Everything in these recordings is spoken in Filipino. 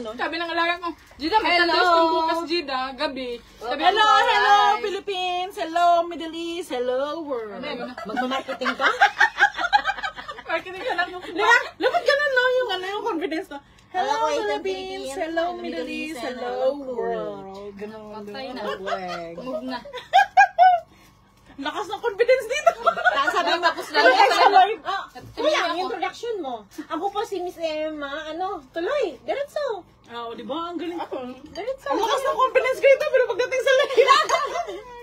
Sabi ng alaga ko, Gida, may tatas kang bukas, Gida, gabi. Sabi, Hello, hello, Philippines. Hello, Middle East. Hello, world. Magmamarketing ka? Marketing ka lang. Dapat ganun, no? Yung confidence, no? Hello, Hello, Philippines. Hello, Middle East. Hello, world. Ganun. Patay na. Wag. Move na. Lakas ng confidence dito. Sabi mo, Tapos ano lalo guys, sa hello? lalo. Kuya, ang introduction mo. Ako po si Miss Emma. Tuloy. Diretso. Oo, di ba? Ang galing. Diretso. Ang lakas ng confidence ko ito, pero pagdating sa live.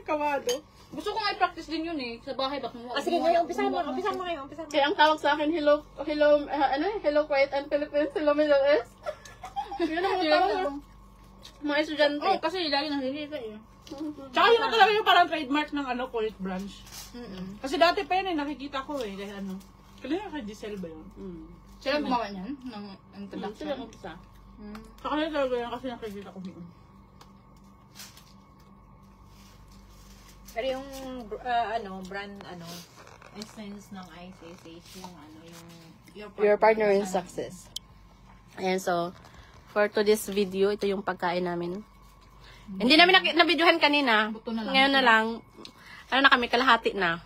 Kamado. Gusto ko nga i-practice din yun eh. Sa bahay, baka mo. Sige, ngayon, umpisahan mo. Umpisahan mo ngayon. Umpisahan mo. Kaya ang tawag sa akin, hello Kuwait and Philippines, hello Middle East. Yun ang mga tawag. Mga estudyante. Oo, kasi lagi nandito eh. Tsaka yun na talaga yung parang trademark ng Kuwait branch. Kasi dati pa yun eh, nakikita ko eh. Dahil ano. Kanina kay Giselle ba yun? Sila gumawa niyan? Ng Sila introduction? ang umpisa. Sa kanila talaga yan kasi nakikita ko yun. Pero yung, brand, essence ng ICSH, yung, Your partner in success. Ayan, so, for today's video, ito yung pagkain namin. Hindi namin na-videohan kanina. Buto na lang. Ngayon na lang, ano na kami, kalahati na.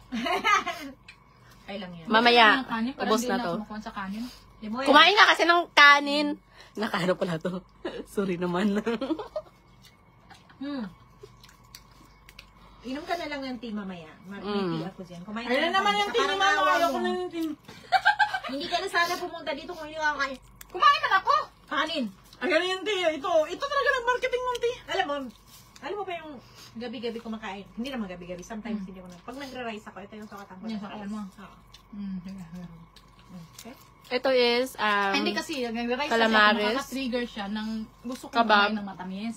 ay lang yan. Mamaya, Kanin, parang ubos di na to. kumukuha sa kanin. Kumain ka kasi ng kanin. Nakaano pala to. Sorry naman. Inom ka na lang ng tea mamaya. May tea ako dyan. Kumain ka Ayun na naman yung Parang tinimang awa ayaw ko mo. na yung tin. Hindi ka na sana pumunta dito kung hindi ka kakain. Kumain man ako! Kanin. Ayun yung tea. Ito talaga nag-marketing ng tea. Alam mo ba yung gabi-gabi kumakain? Hindi naman gabi-gabi. Sometimes hindi ako na. Pag nagre-rice ako, ito yung sukatan ko. Yung sukatan mo? Oo. Okay. Ito is, Hindi kasi, nag-rice kasi ako, calamares. makaka-trigger siya ng gusto ko Kabab. kumain ng matamis.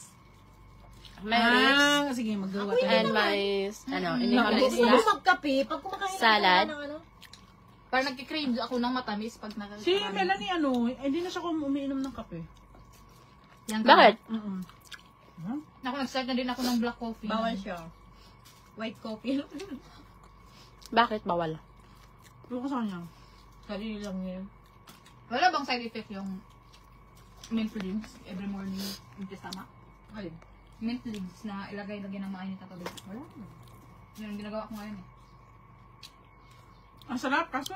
may ribs, Sige, magawa and may, hindi ko na Gusto mo isda. magkape pag kumakain Salad. ka ng Parang nagki-crave ako ng matamis pag nakakain. Si Melanie, hindi na siya umiinom ng kape. Bakit? Ako, nag-start na din ako ng black coffee. Bawal siya. White coffee. Bakit bawal? Yung ko sa kanya. Sarili lang yun. Wala bang side effect yung mint leaves every morning yung tama? Alin? Mint leaves na ilagay-lagay ng mainit na tubig. Wala. Yun ang ginagawa ko ngayon eh. Ang sarap, kaso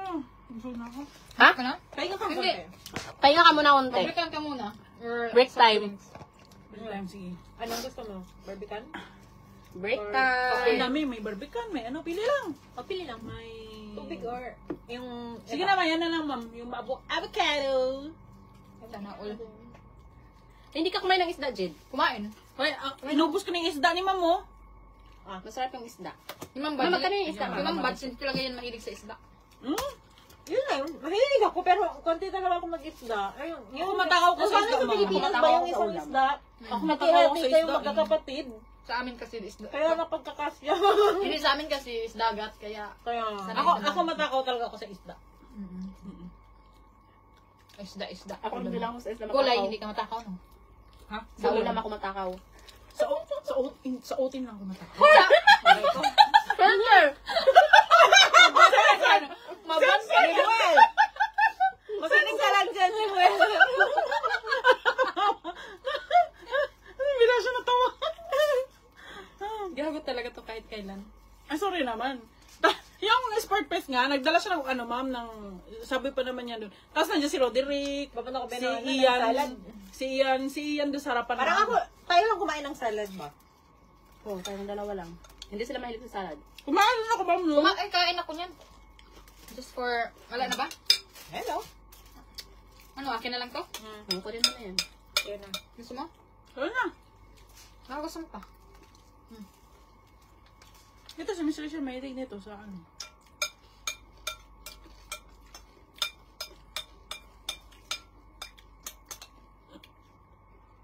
gusto na ako. Ha? Ka na? Pahinga ka Hindi. Pahinga ka muna konti. Pabrikan ka muna. Or Break time. Time, sige. Anong gusto mo? Barbican? Break Okay, time. namin, may barbican, may pili lang. Pili lang. May... Tubig or yung... Sige naman, yan na lang, ma'am. Yung avocado. sana all. Hindi ka kumain ng isda, Jid. Kumain. Hoy, inubos ko na yung isda ni ma'am, oh. Masarap yung isda. Yung Ma'am Mama, Bad. magkano yung isda, Yung Mama? Ma'am Bad, since talaga yan mahilig sa isda. Yun lang. Mahilig ako pero konti talaga ako mag-isda. Ayun. Ako matakaw ko sa Paano isda, sa ma'am. Pilipinas ba yung isang isda? Ako matakaw ko sa Kaya kayong isda. magkakapatid. Sa amin kasi isda. Kaya napagkakasya. Hindi sa amin kasi is dagat, kaya Kaya... Ako matakaw talaga ako sa isda. isda. Ako rin lang ako sa isda Gulay, matakaw. hindi ka matakaw, no? Ha? Sa ulam ako matakaw. Sa otin lang ako matakaw. Spencer! Mabang si Noel! Masinig ka lang dyan si Noel. Bila siya natawa. Gago talaga to kahit kailan. Ay, sorry naman. Yung Sport Fest nga, nagdala siya ng sabi pa naman niya doon. Tapos nandiyan si Roderick, Papunta ko si binawala ng Ian, salad. si Ian doon sa harapan. Parang ako, tayo lang kumain ng salad ba? Oo, tayong dalawa lang. Hindi sila mahilig sa salad. Kumain na ako, ma'am, no? Kain ako niyan. Just for, wala na ba? Hello. Ano, akin na lang to? Ang ko rin mo na yan. Yun na. Gusto mo? Ayun na. Gusto mo pa? Ito si Mr. Richard, mahilig nito sa ano.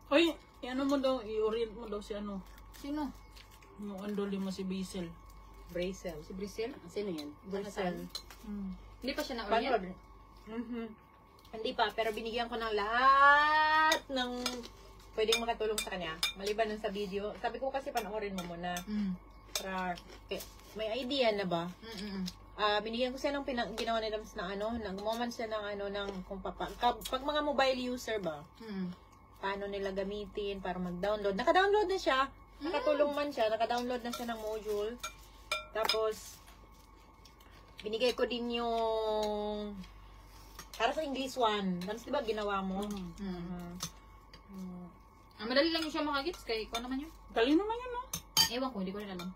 Hoy, mo daw, i-orient mo daw si ano. Sino? Yung andoli mo si Basil. Brazel. Si Brisel? Sino yan? Brazel. Hindi pa siya na-orient? Hindi pa, pero binigyan ko ng lahat ng pwedeng makatulong sa kanya. Maliban nun sa video. Sabi ko kasi panoorin mo muna. Para, may idea na ba? Binigyan ko siya ng ginawa nila ng gumawa siya ng ng kung pag mga mobile user ba? paano nila gamitin para mag-download. Naka-download na siya. Nakatulong man siya. Naka-download na siya ng module. Tapos, binigay ko din yung para sa English 1. Tapos diba ginawa mo? Madali lang yung siya makagits. Kaya ikaw naman yun. Dali naman yun, no? Ewan ko, hindi ko rin alam.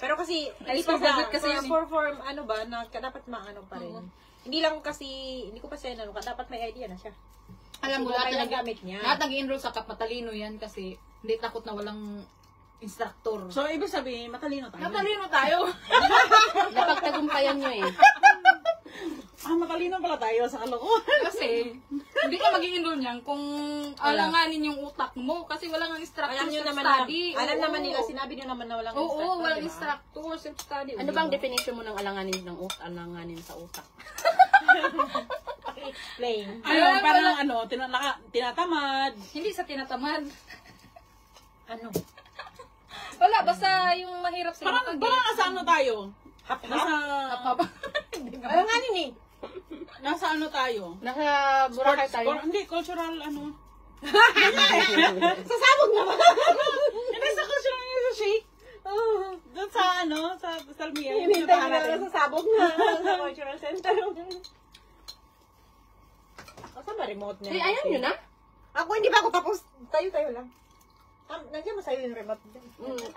Pero kasi, Ay, hindi pa budget kasi kasi yun eh. for form, ano ba, na dapat maano pa rin. Oo. Hindi lang kasi, hindi ko pa siya ano, dapat may idea na siya. Alam mo, Kasi lahat kung na gamit niya. Lahat nag-enroll sa matalino yan kasi hindi takot na walang instructor. So, ibig sabihin, matalino tayo. Matalino tayo. Napagtagumpayan nyo eh. Matalino pala tayo sa kalokohan. Kasi, hindi ka mag-enroll niyan kung alanganin yung utak mo kasi walang instructor Alam nyo naman na, self-study. alam Oo. naman nila, sinabi nyo naman na walang Oo, instructor, walang diba? instructor, self-study. Ano bang definition mo ng alanganin ng utak? Alanganin sa utak. Explain. Parang tinatamad. Hindi sa tinatamad. Ano? Wala, basta yung mahirap sa Parang nasa ano tayo? Hap-hap? Nasa, Alam nga nun eh. nasa ano tayo? Nasa Boracay tayo. Hindi, cultural ano. Sasabog naman. Hindi sa cultural yung shake. Doon sa ano, sa Salmia. Hinintay ko na sasabog na sa cultural center. Saan ba remote niya? Eh, ayan nyo na. Ako hindi pa ako tapos. Tayo lang. Nandiyan mo sa'yo yung remote dyan.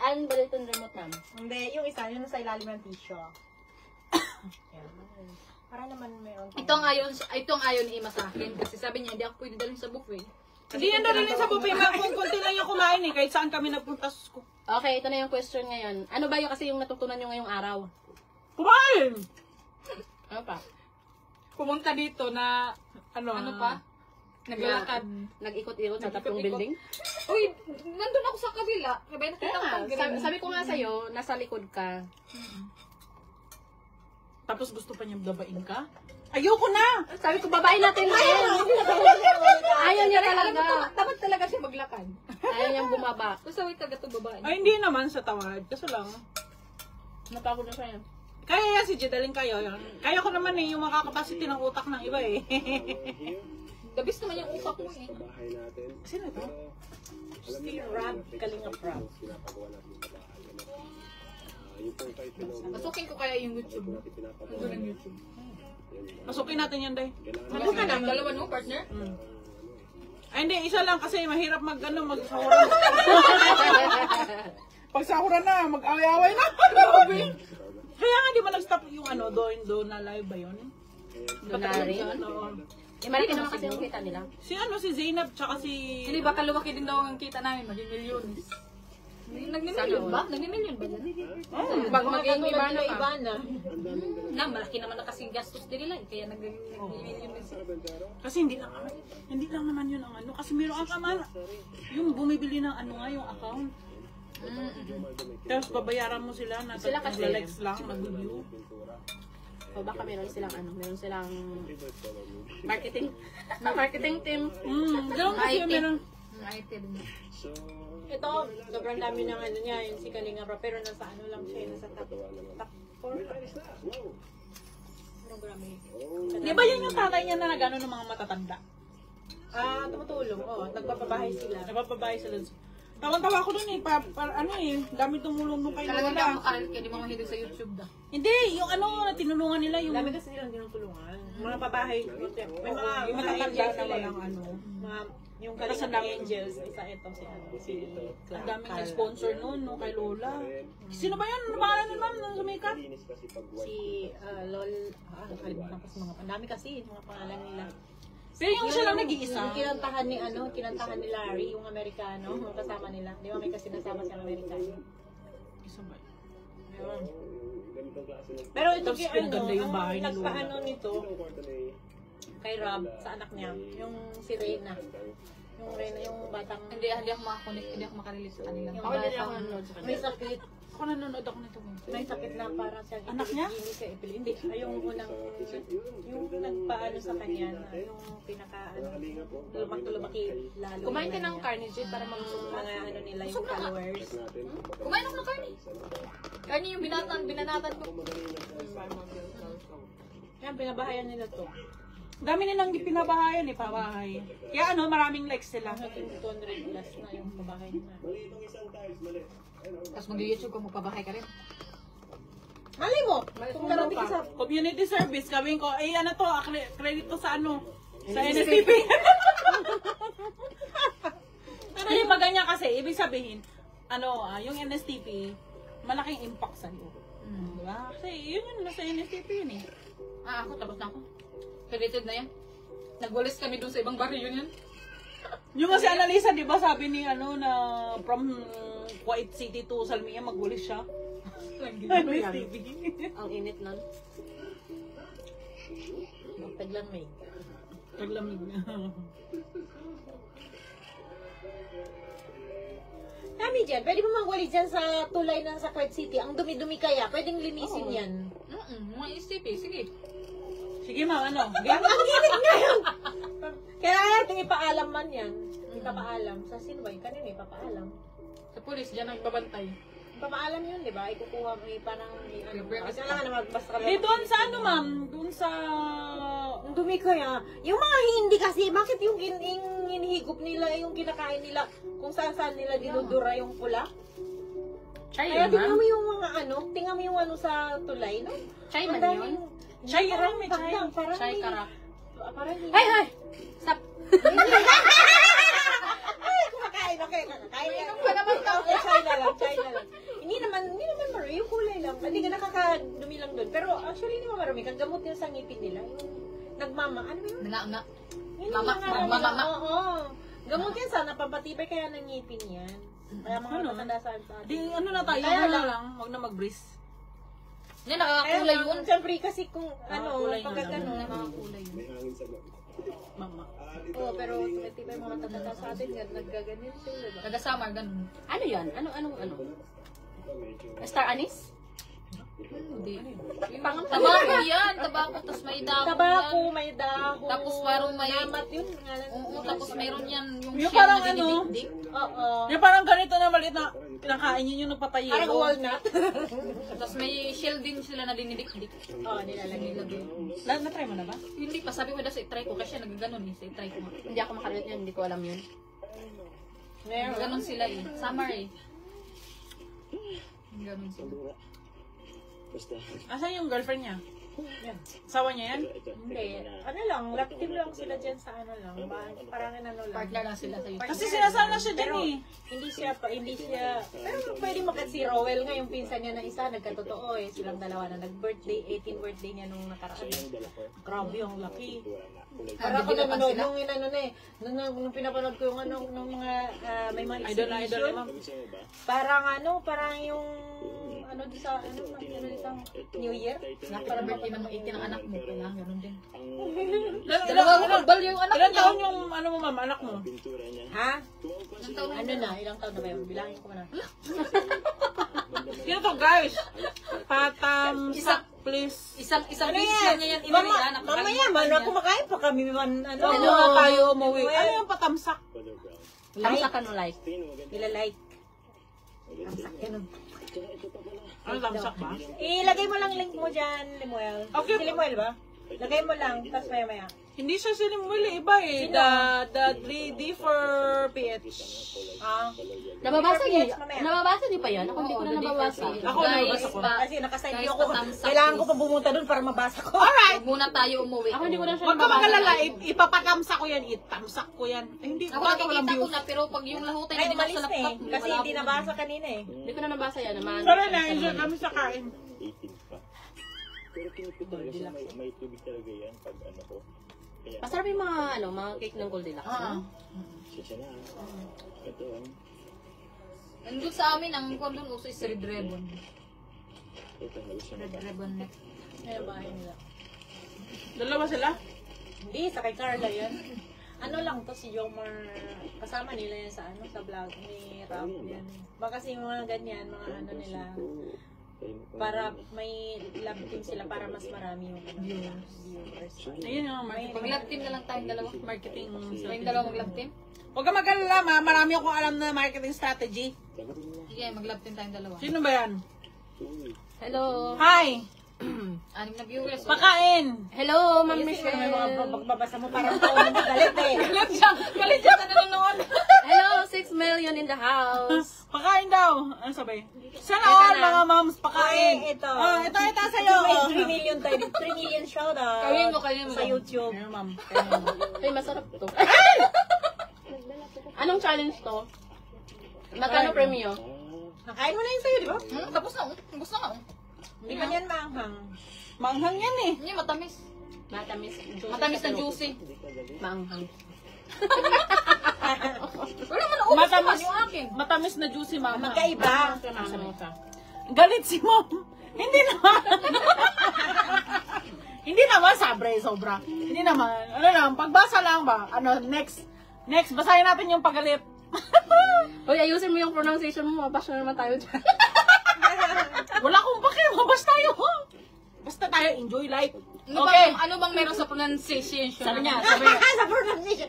Ayan ba dito yung remote namin? Hindi, yung isa, yung nasa ilalim ng tissue. Yan. Para naman mayroon. Ito ang ayon ni Ima sa akin kasi sabi niya hindi ako pwede dalhin sa buffet. Hindi yan dalhin sa buffet. Kunti lang yung kumain eh. Kahit saan kami nagpunta sa school. Okay, ito na yung question ngayon. Ano ba yung kasi yung natutunan nyo ngayong araw? Kumain! Ano pa? Pumunta dito na ano pa? Naglalakad. Nag-ikot-ikot sa tatlong Nag-ikot-ikot. building? Uy, nandun ako sa kabila. Sabay nakita ko ang Sabi ko nga sa'yo, nasa likod ka. Tapos gusto pa niya babain ka? Ayoko na! Sabi ko, babae natin ngayon. Ayaw niya talaga. Dapat talaga siya maglakad. Ayaw niyang bumaba. Basta wait taga to babae. Ay, hindi naman sa tawad. Kaso lang. Napagod na siya yan. Kaya yan si Jedalyn kayo. Kaya ko naman eh, yung makakapacity ng utak ng iba eh. Gabis naman yung utak mo eh. Sino ito? Si Rob, Kalingap Rob. Pasukin ko kaya yung YouTube mo. Nandun ang YouTube. Pasukin natin yan, Day. Ano ka na? Dalawa no, partner? Ay, hindi. Isa lang kasi mahirap magsahuran. Pag sahuran na, mag-away-away na. Kaya nga di ba nag-stop yung doon na live ba yun? Donari. Oo. Eh, malaki naman kasi yung kita nila. Si Zainab, tsaka si... Hindi, baka lumaki din daw ang kita namin. Maging milyones. Nagmi-milyon ba? Nagmi-milyon ba? Pag maging Ibana, Ibana. Malaki naman na kasi gastos din nila. Kaya nagmi-milyon din sila. Kasi hindi lang naman yun ang kasi meron ang yung bumibili ng yung account. Tapos babayaran mo sila na Sila kasi- likes lang, mag-view. O baka meron silang marketing. Marketing team. Ganun kasi IT. meron. IT din. Ito, sobrang dami ng niya, yung si Kalingap Rob. Pero nasa lang siya, nasa top 4. Grabe. Di ba yun yung tatay niya na nagano ng mga matatanda? Tumutulong. Nagpapabahay sila. Napapabahay sila. Tawan-tawa ko dun eh. Dami tumulong nung kayo Talagang hindi ako wala. makarit kaya di mo mahilig sa YouTube da. Hindi, yung tinulungan nila yung... Dami kasi nilang tinutulungan. Mga pabahay. May mga Yung matatanda angels na sila eh. walang Mga, yung Kasi Kalingap dami- Angels, isa ito si Ang daming nag-sponsor noon, no, kay Lola. Sino ba yun? Ano pangalan nun, ma'am, nung sumikat? Si Lol, nakalimutan ko sa mga, ang dami kasi, mga pangalan nila. Pero yung siya lang nag-iisa. Yung kinantahan ni Larry, yung Amerikano, yung kasama nila. Di ba may kasi nasama siyang Amerikano? Isa ba? Ayun. Pero ito Tapos ganda yung bahay ni Lola. nagpaano nito, kay Rob, sa anak niya, yung si Reyna. Yung batang, Hindi ako makakonect, hindi ako makarelate sa kanila. yung Ako din ako batang nanonood sa kanila. may sakit. Ako nanonood ako nito. May sakit na para sa Anak niya? Sa ipil. Hindi, yung unang, yung nagpaano sa kanya, na yung pinaka, lumaki lalo. Kumain ka na ng niya. carne, Jade, para mag-zoom Mga nila, yung followers. Kumain ako ng karni. Karni yung binanatan ko. Yan, pinabahayan nila to. Dami nilang pinabahayan eh, pabahay. Kaya ano, maraming likes sila. 200 plus na yung pabahay na. Tapos mag-YouTube ko, magpabahay ka rin. Malay mo, kung narating ka sa... Community service, gawin ko, ay ano to, credit to sa ano, sa NSTP. Pero yung pag ganyan kasi, ibig sabihin, ano, yung NSTP, malaking impact sa'yo. Diba? Kasi yun nasa NSTP yun eh. Ako, tapos na ako. Credited na yan. Nagwalis kami dun sa ibang barrio yun. Yung kasi analisa, di ba, sabi ni ano na from Kuwait City to Salmiya, magwalis siya. NSTP. Ang init nun. Taglamig. Taglamig na. Kami dyan, pwede mo magwali dyan sa tulay ng sa Kuwait City. Ang dumi-dumi kaya, pwedeng linisin yan. Mga STP, sige. Sige ma'am, ano? Ang init ngayon! Kaya natin ipaalam man yan. Ipapaalam. Sa sino ba yun? Kanina ipapaalam. Sa pulis, dyan ang babantay. Ipapaalam yun, di ba? Ikukuha mo, parang, kasi lang naman, basta ka Eh, doon sa ano ma'am? Doon sa... ang dumi kaya. Yung mga hindi kasi, bakit yung hinihigop nila, yung kinakain nila, kung saan nila dinudura yung pula? Kaya tingnan mo yung mga tingnan mo yung sa tulay, no? Chai man Madaming- yun? Chai yun, parang may paglang, chai. parang Chai may- karak. Parang hindi. Hey! Stop! Ay, kumakain, okay, kakain. Uminom ka naman daw. Chai na lang. Hindi naman baro, yung kulay lang. Hindi ka nakakadumi lang doon. Pero actually, hindi mo marami. Kang gamot yun sa ngipin nila. Yung nagmama, ano ba yun? Nga. Yun Mama, yung mga- mama. Oo. Gamot yan sana, pampatibay kaya ng ngipin yan. Kaya mga Ano? matanda sa atin. Di, ano na tayo? Kaya Ano lang. na lang? Huwag na mag-breeze. Hindi, nakakakulay yun. Siyempre kasi kung kulay pagka na lang. gano'n. Nakakakulay yun. Mama. Oo, pero tumitibay mga matanda sa atin, naggaganyan sila. Diba? Kada summer, ganun. Ano yan? Ano? Star anise? Hindi. Tabako yan. Tabako. Tapos may dahon Tabako, yan. may dahon. Tapos parang may... Namat yun. Oo, tapos mayroon yan yung Yung shell parang na dinidikdik. Oo. Yung parang ganito na maliit na kinakain yun yung nagpapayelo. Parang walnut. Tapos may shell din sila na dinidikdik. Oo, nilalagay lang yun. Na-try mo na ba? Hindi pa, sabi ko daw sa itry ko kasi nagaganon eh, sa itry ko. Hindi ako makarelate yun. Hindi ko alam yun. Meron. Ganon sila eh. Summer eh. Ganon sila. Asan yung girlfriend niya? Yan. Asawa niya yan? Hindi. Ano lang, active lang sila dyan sa ano lang. Parang ano lang. Partner lang sila sa YouTube. Kasi sinasana siya dyan Pero, eh. hindi siya, pero pwede makat si Rowell nga, yung pinsan niya na isa, nagkatotoo eh, silang dalawa na nag-birthday, 18th birthday niya nung nakaraan. Grabe, ang laki. Para ako Bibigyan pa nanonood, sila? nung inano na eh, nung pinapanood ko yung ano, nung mga, may mga Idol na exhibition, ma'am. parang yung, ano di sa, ano di sa New Year? Parang birthday ng 18 ang anak mo, kailangan ganun din. Ilang Dalawang kambal yung anak ilang niya. taon yung ano mo ma'am, anak mo? Ha? Ilang taon Ano na? Ilang taon na ba yun? Bilangin ko na. Sino to guys? Patams, Isa- please. Isang Ano video yan? niya yan, Mamaya, inalian. man, kumakain pa kami man, ano. Ano na tayo umuwi? Ano yung patamsak? Tamsa ka no like. Ilalike. Ang sakyan nun. Ano tamsak ba? Ilagay mo lang link mo dyan, Limuel. Okay. Si Limuel ba? Lagay mo lang, tapos maya-maya. Hindi siya sinimuli, iba eh. Sino? The D for PH. Ah. Nababasa niyo? Yes, mamaya. Nababasa niyo pa yan? Ako hindi ko na nababasa. Ako nababasa ko. Kasi nakaside Guys, ako. patamsak, Kailangan ko please. pa bumunta dun para mabasa ko. Huwag muna tayo umuwi. Ako hindi ko na siya Huwag ka nababasa. magalala, ipapatamsak ko yan, itamsak ko yan. Eh, hindi, Ako bakit walang nakikita ko views? na, pero pag yung lahutan Ay, hindi umalis sa na eh. laptop, Kasi wala hindi po. nabasa kanina eh. Hindi ko na nabasa yan. Naman. Pero na-enjoy kami sa kain. 18 pa. Pero kinipid talaga siya, may tubig talaga yan pag ano ko. Kaya, Masarap yung mga cake ng Goldilocks. Ah. siya na. Ito, Nandun sa amin, ang kung doon uso is Red Ribbon. ito, gusto mo Red ba? Ribbon neck. Kaya bahay nila. Dalawa sila? Hindi, sa kay Carla yan. Ano lang to, si Jomar, kasama nila yan sa sa vlog ni Rap yan. Baka kasi yung mga ganyan, mga ano nila, para may love team sila para mas marami yung viewers. Ayun yung marketing. Mag-love team na lang tayong dalawa. Marketing Tayong dalawa mag-love team? Huwag ka mag-alala, ma. Marami akong alam na marketing strategy. Sige, mag-love team tayong dalawa. Sino ba yan? Hello. Hi! Anim na viewers. Pakain! Hello, Ma'am May mga Michelle. magbabasa mo parang ito mo galit eh. Galit siya sa nanonood. Hello, 6 million in the house. Pakain daw! Ano sabi? Sana Ito all na. mga moms, pakain! Ay, ito. Ito sa'yo! May 3 million tayo. 3 million shoutout. Kawin mo. Sa YouTube. Ayun, ma'am. Ay, masarap to. Anong challenge to? Magkano premyo? Nakain mo na yun sa'yo, di ba? Tapos na. Gusto nga. Hindi ba yan maanghang? Manghang yan eh. Hindi, matamis. Matamis. Matamis na juicy. Maanghang. Wala man, naubos naman yung akin. Matamis na juicy, mama. Magkaiba. Galit si mom. Hindi naman. Hindi naman, sobra. Hindi naman. Ano lang, pagbasa lang ba? Ano, next, basahin natin yung pagalit. Uy, ayusin mo yung pronunciation mo. Mabash na naman tayo dyan. Wala akong pakialam, mabas tayo. Basta tayo, enjoy life. Okay. Ano bang meron sa pronunciation? Sabi niya, Sa pronunciation.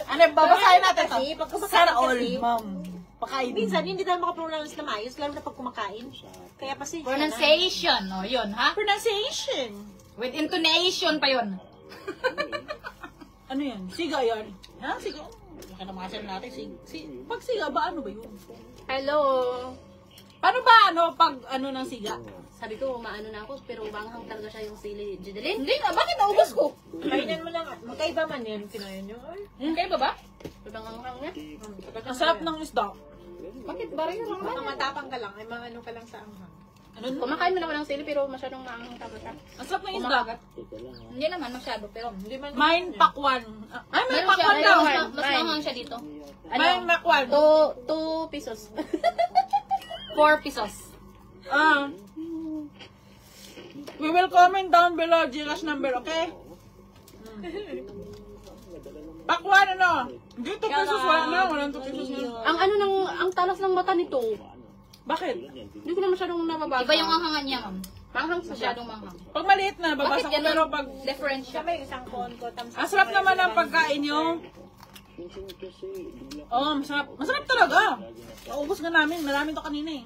ano, babasahin natin to. Kasi, pag kumakain Sana all, kasi, ma'am. Pakain. minsan hindi tayo makapronounce na maayos, lalo na pag kumakain. Kaya pasensya na. Pronunciation. O, yun, ha? Pronunciation. With intonation pa yun. Ano yan? Siga yan. Ha? Siga? Baka na makasal natin. Pag siga ba, ano ba yun? Hello. Paano ba, pag ng siga? Sabi ko, maano na ako, pero manghang talaga siya yung sili. Jideline? Hindi na, bakit naubos ko? Kainan mo lang. Magkaiba man yan. Kinayan nyo. Ay. Kayo ba ba? Ibang anghang niya. Ang sarap ng isda. Bakit ba rin lang? Baka matapang ka lang. Ay, mga ano ka lang sa anghang. Ano? Kumakain mo na ako ng sili, pero masyadong maanghang talaga siya. Ang sarap ng isda. Hindi naman masyado, pero Hindi man. Main pakwan. Ay, may meron siya. pakwan daw. Mas mahang siya dito. May pakwan. 2 pesos. 4 pesos. We will comment down below Gcash number, okay? Pakwan, Hindi 2 pesos, wala na. Walang 2 pesos na. ang talas ng mata nito. Bakit? Hindi ko na masyadong nababasa. Iba yung anghangan niya, ma'am. Manghang siya. Masyadong manghang. Pag maliit na, Bakit babasa ko. yan Pero pag... different siya? Siya may isang kon ko. Ang sarap naman ang pagkain nyo. Oo, masarap. Masarap talaga. Naubos nga namin. Maraming to kanina eh.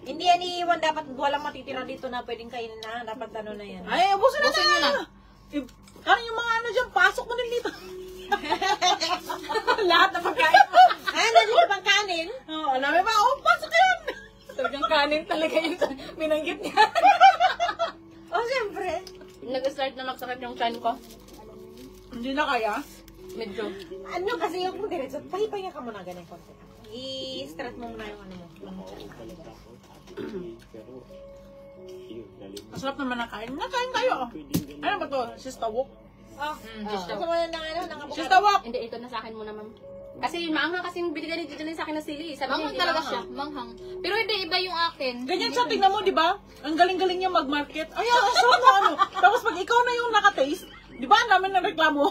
Hindi yan iiwan. Dapat walang matitira dito na pwedeng kainin na. Dapat ano na yan. Ay, ubusin na Ubusin nyo na. Ano yung mga dyan, pasok mo din dito. Lahat na pagkain mo. Nandito bang kanin? Oo, alam ba? Oh, pasok yan. Talagang kanin talaga yung binanggit niya. Oh, siyempre. Nag-start na magsakit yung chan ko. Hindi na kaya. Medyo. Ano kasi yung kung diretso, pahipahinga ka muna ganun konti. I-stretch mo muna yung ano mo. Masarap naman ang kain. Nakain tayo. Ano ba to? Sistawok? Gusto mo na ng ano, ng abukado? Sistawok! Hindi, ito na sa akin muna, ma'am. Kasi maanghang kasi yung binigay ni Jideline sa akin na sili. Sabi niya, Manghang hindi talaga maanghang. siya. Manghang. Pero hindi, iba yung akin. Ganyan siya, tingnan mo, di ba? Ang galing-galing niya mag-market. Ay, ang sarap na ano. Tapos pag ikaw na yung nakataste, di ba ang namin ng reklamo?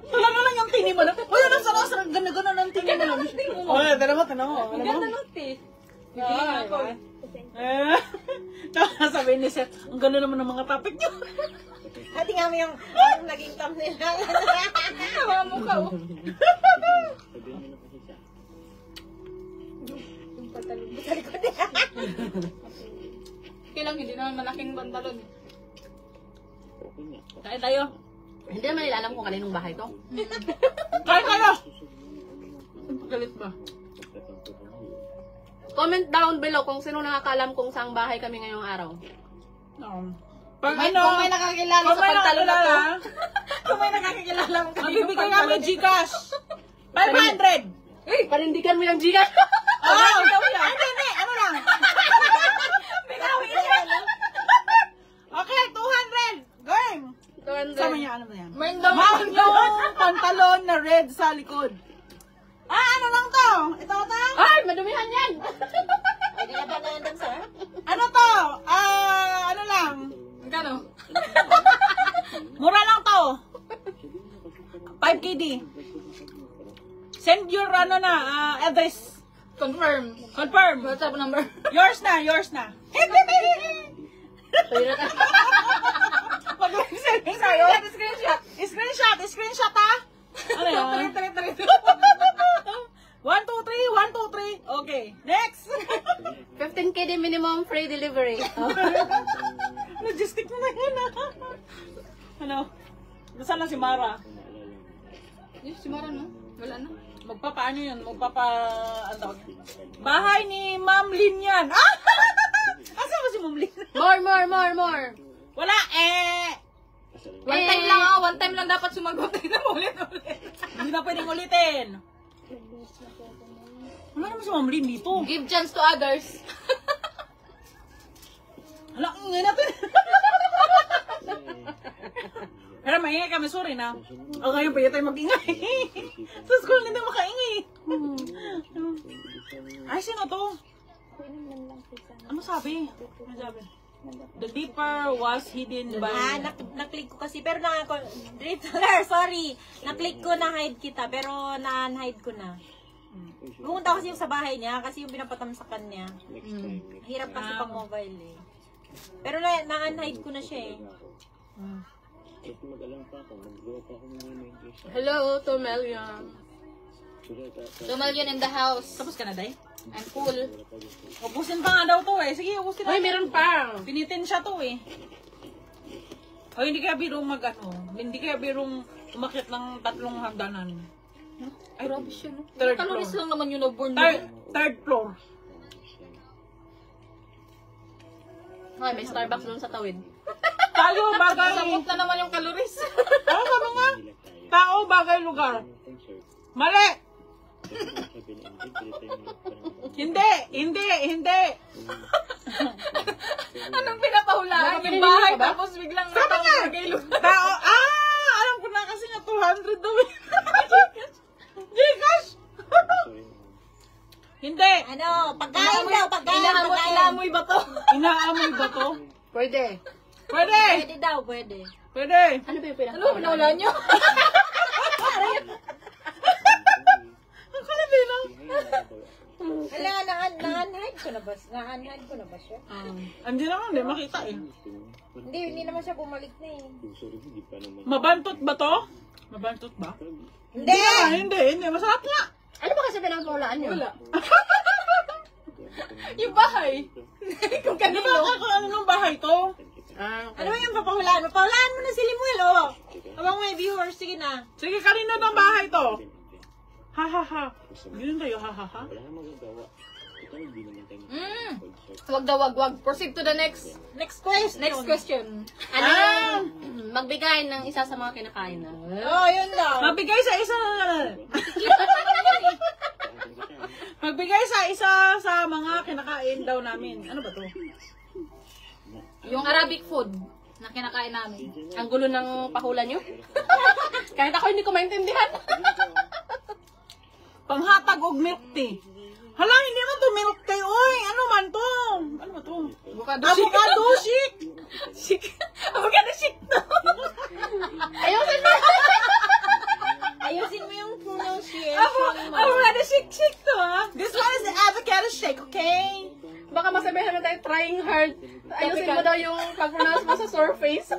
Wala na lang yung tini mo na. Uy, ano sarap, gana-gana ng tini mo lang. Uy, tanaw mo. Ang ganda ng taste. Bibili ako. Tapos sabihin ni Seth, ang ganda naman ng mga topic niyo. Hati nga mo yung naging thumbnail na. Mga mukha, oh. Yung patalong sa likod niya. Kailang hindi naman malaking pantalon. Kain tayo. Hindi naman nila alam kung kaninong bahay to. Kain tayo! Galit ba? Comment down below kung sino nakakaalam kung saang bahay kami ngayong araw. Pag Kung may nakakilala sa pantalon na to. Kung may nakakakilala mo magbibigay kami ng Gcash. 500! Panindigan mo yung Gcash. Hindi. Ano lang? Okay, 200! Game! 200. Sama niya, ano ba yan? Main daw. Mount yung pantalon na red sa likod. Ano lang to? Ito to? Ay, madumihan yan. Ay, di na ba na sir? Ano to? Ano lang? Gano? Mura lang to. 5KD. Send your address. Confirm. WhatsApp number. Yours na. Mag-send sa'yo. Screenshot ha? Ano yan? 1, 2, 3. Okay. Okay, next! 15K din minimum free delivery. Logistic mo na yun Ano? Nasaan na si Mara? Yes, si Mara, no? Wala na. Magpapaano yun? Ano tawag? Bahay ni Ma'am Lin yan. Ah! Asa ba si Ma'am Lin? More. Wala One time lang one time lang dapat sumagot. Ulit-ulit. Hindi na pwedeng ulitin. Wala naman si Ma'am Lin dito. Give chance to others. Hala, ngayon natin. Pero maingay kami, sorry na. O ngayon pa yun tayo mag-ingay. Sa school hindi makaingay. Ay, sino to? Ano sabi? Ano sabi? The deeper was hidden by... Naklik ko kasi, pero sorry. Naklik ko na hide kita, pero na-unhide ko na. Pumunta kasi yung sa bahay niya, kasi yung pinapatamsakan niya. Hirap kasi pang mobile eh. Pero na-unhide ko na siya eh. Hello, Tomelion. Tomelion in the house. Tapos ka na, Day? I'm full. Ubusin pa nga daw to eh. Sige, ubusin na. Uy, meron pa. Pinitin siya to eh. O, hindi kaya birong hindi kaya birong umakyat ng 3 hagdanan. Ay, grabe siya, no? Third Calories floor. lang naman yun, born Third floor. Ay, may Starbucks doon sa tawid. Tayo, bagay. Sabot na naman yung calories. Ano sabi nga? Tao, bagay, lugar. Mali! Hindi. Anong pinapahulaan? Yung bahay, tapos biglang natawag. Tao, alam ko na kasi nga 200 daw eh. Gcash! Hindi. Ano, pagkain daw, pagkain. Inaamoy ba to? Inaamoy ba to? Pwede. Pwede! Pwede daw, pwede. Pwede! Ano ba yung pinaka? Ano, pinahulaan nyo? Ang kalabino! Wala, na-unhide ko na ba? Na-unhide ko na ba siya? Andiyan naman, hindi makita eh. Hindi naman siya bumalik na eh. Mabantot ba to? Mabantot ba? Hindi! Hindi. Masarap nga. Ano ba kasi pinakahulaan nyo? Wala. Yung bahay. Kung Di ba kung ano nung bahay to? Ano ba yung papahulaan mo? Pahulaan mo na si Limuel, oh! Habang may viewers, sige na. Sige, kanina ng bahay to. Ha. Ganun tayo, ha. Wag daw, wag. Proceed to the next question. Ano? Magbigay ng isa sa mga kinakain na. Oh, yun daw. Magbigay sa isa sa mga kinakain daw namin. Ano ba to? Yung Arabic food na kinakain namin. Ang gulo ng pahula nyo. Kahit ako hindi ko maintindihan. Panghatag og milk tea. Hala, hindi man to milk tea, oy. Ano man to? Ano ba to? Avocado shake. Avocado shake to. Ayusin mo yung pronunciation mo. Avocado shake to, ha? This one is the avocado shake, okay? Baka masabihan na tayo trying hard. Ayusin mo daw yung pag-pronounce mo sa surface.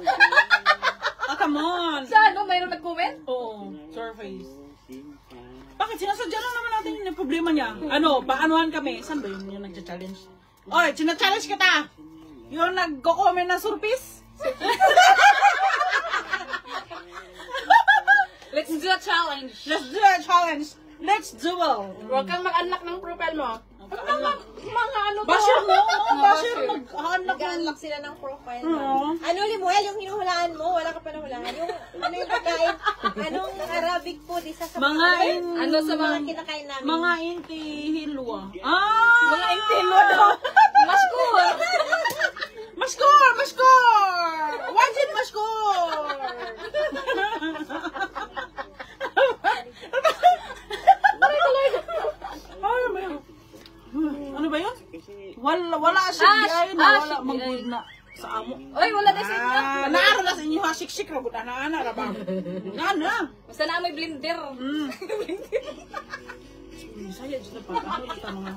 Come on. Sa ano, mayroon nag-comment? Oo, surface. Bakit? Sinasadya lang naman natin yung problema niya. Ano, paanuhan kami. Saan ba yung nagcha-challenge? Oy, china-challenge kita! Yung nagko-comment na surface? Let's do a challenge. Let's duel. Huwag kang mag-unlock ng profile mo. Mga ano to? Basher mo? Basher mag-unlock. Nag-unlock sila ng profile Oo. mo. Ano, Limuel, yung hinuhulaan mo, wala ka pa nahulaan. Yung, ano yung pagkain, anong Arabic food, isa sa Ano sa mga kinakain namin. Mga intihilwa. mga intilo daw? Maskur. Maskor! Wajid maskor! Ano ba yun? Wala siya diay na wala magud na sa amo. Oy, wala na sa inyo. Naara na sa inyo ha siksik ra gud ana ra ba. Ana. Basta na may blender. Saya jud pa ano ta mga.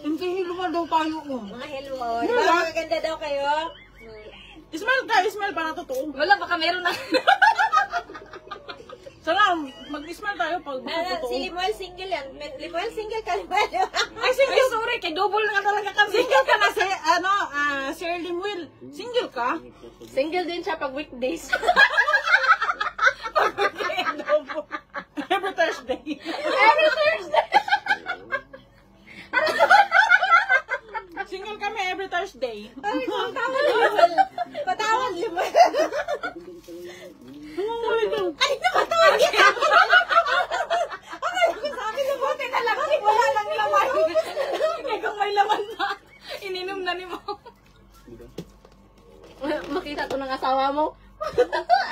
Intihilwa daw tayo ko. Mga hello. Di ba maganda daw kayo? Ismail para totoo. Wala, baka meron na. Sana Mag-smile tayo pag totoo. Si Limuel single yan. Limuel single ka, Limuel. Ay, single. Ay, sorry. Kay double na talaga kami. Single ka na, Sir Limuel. Single ka? Single din siya pag weekdays. Every Thursday. Every Thursday. Single kami every Thursday. Ay, patawad, Limuel. Patawad, Limuel. Ay, napatawad ka. Akala ko sa akin, nabuti na lang. Wala lang laman. Ikaw may laman na. Ininom na ni mo. Makita to ng asawa mo.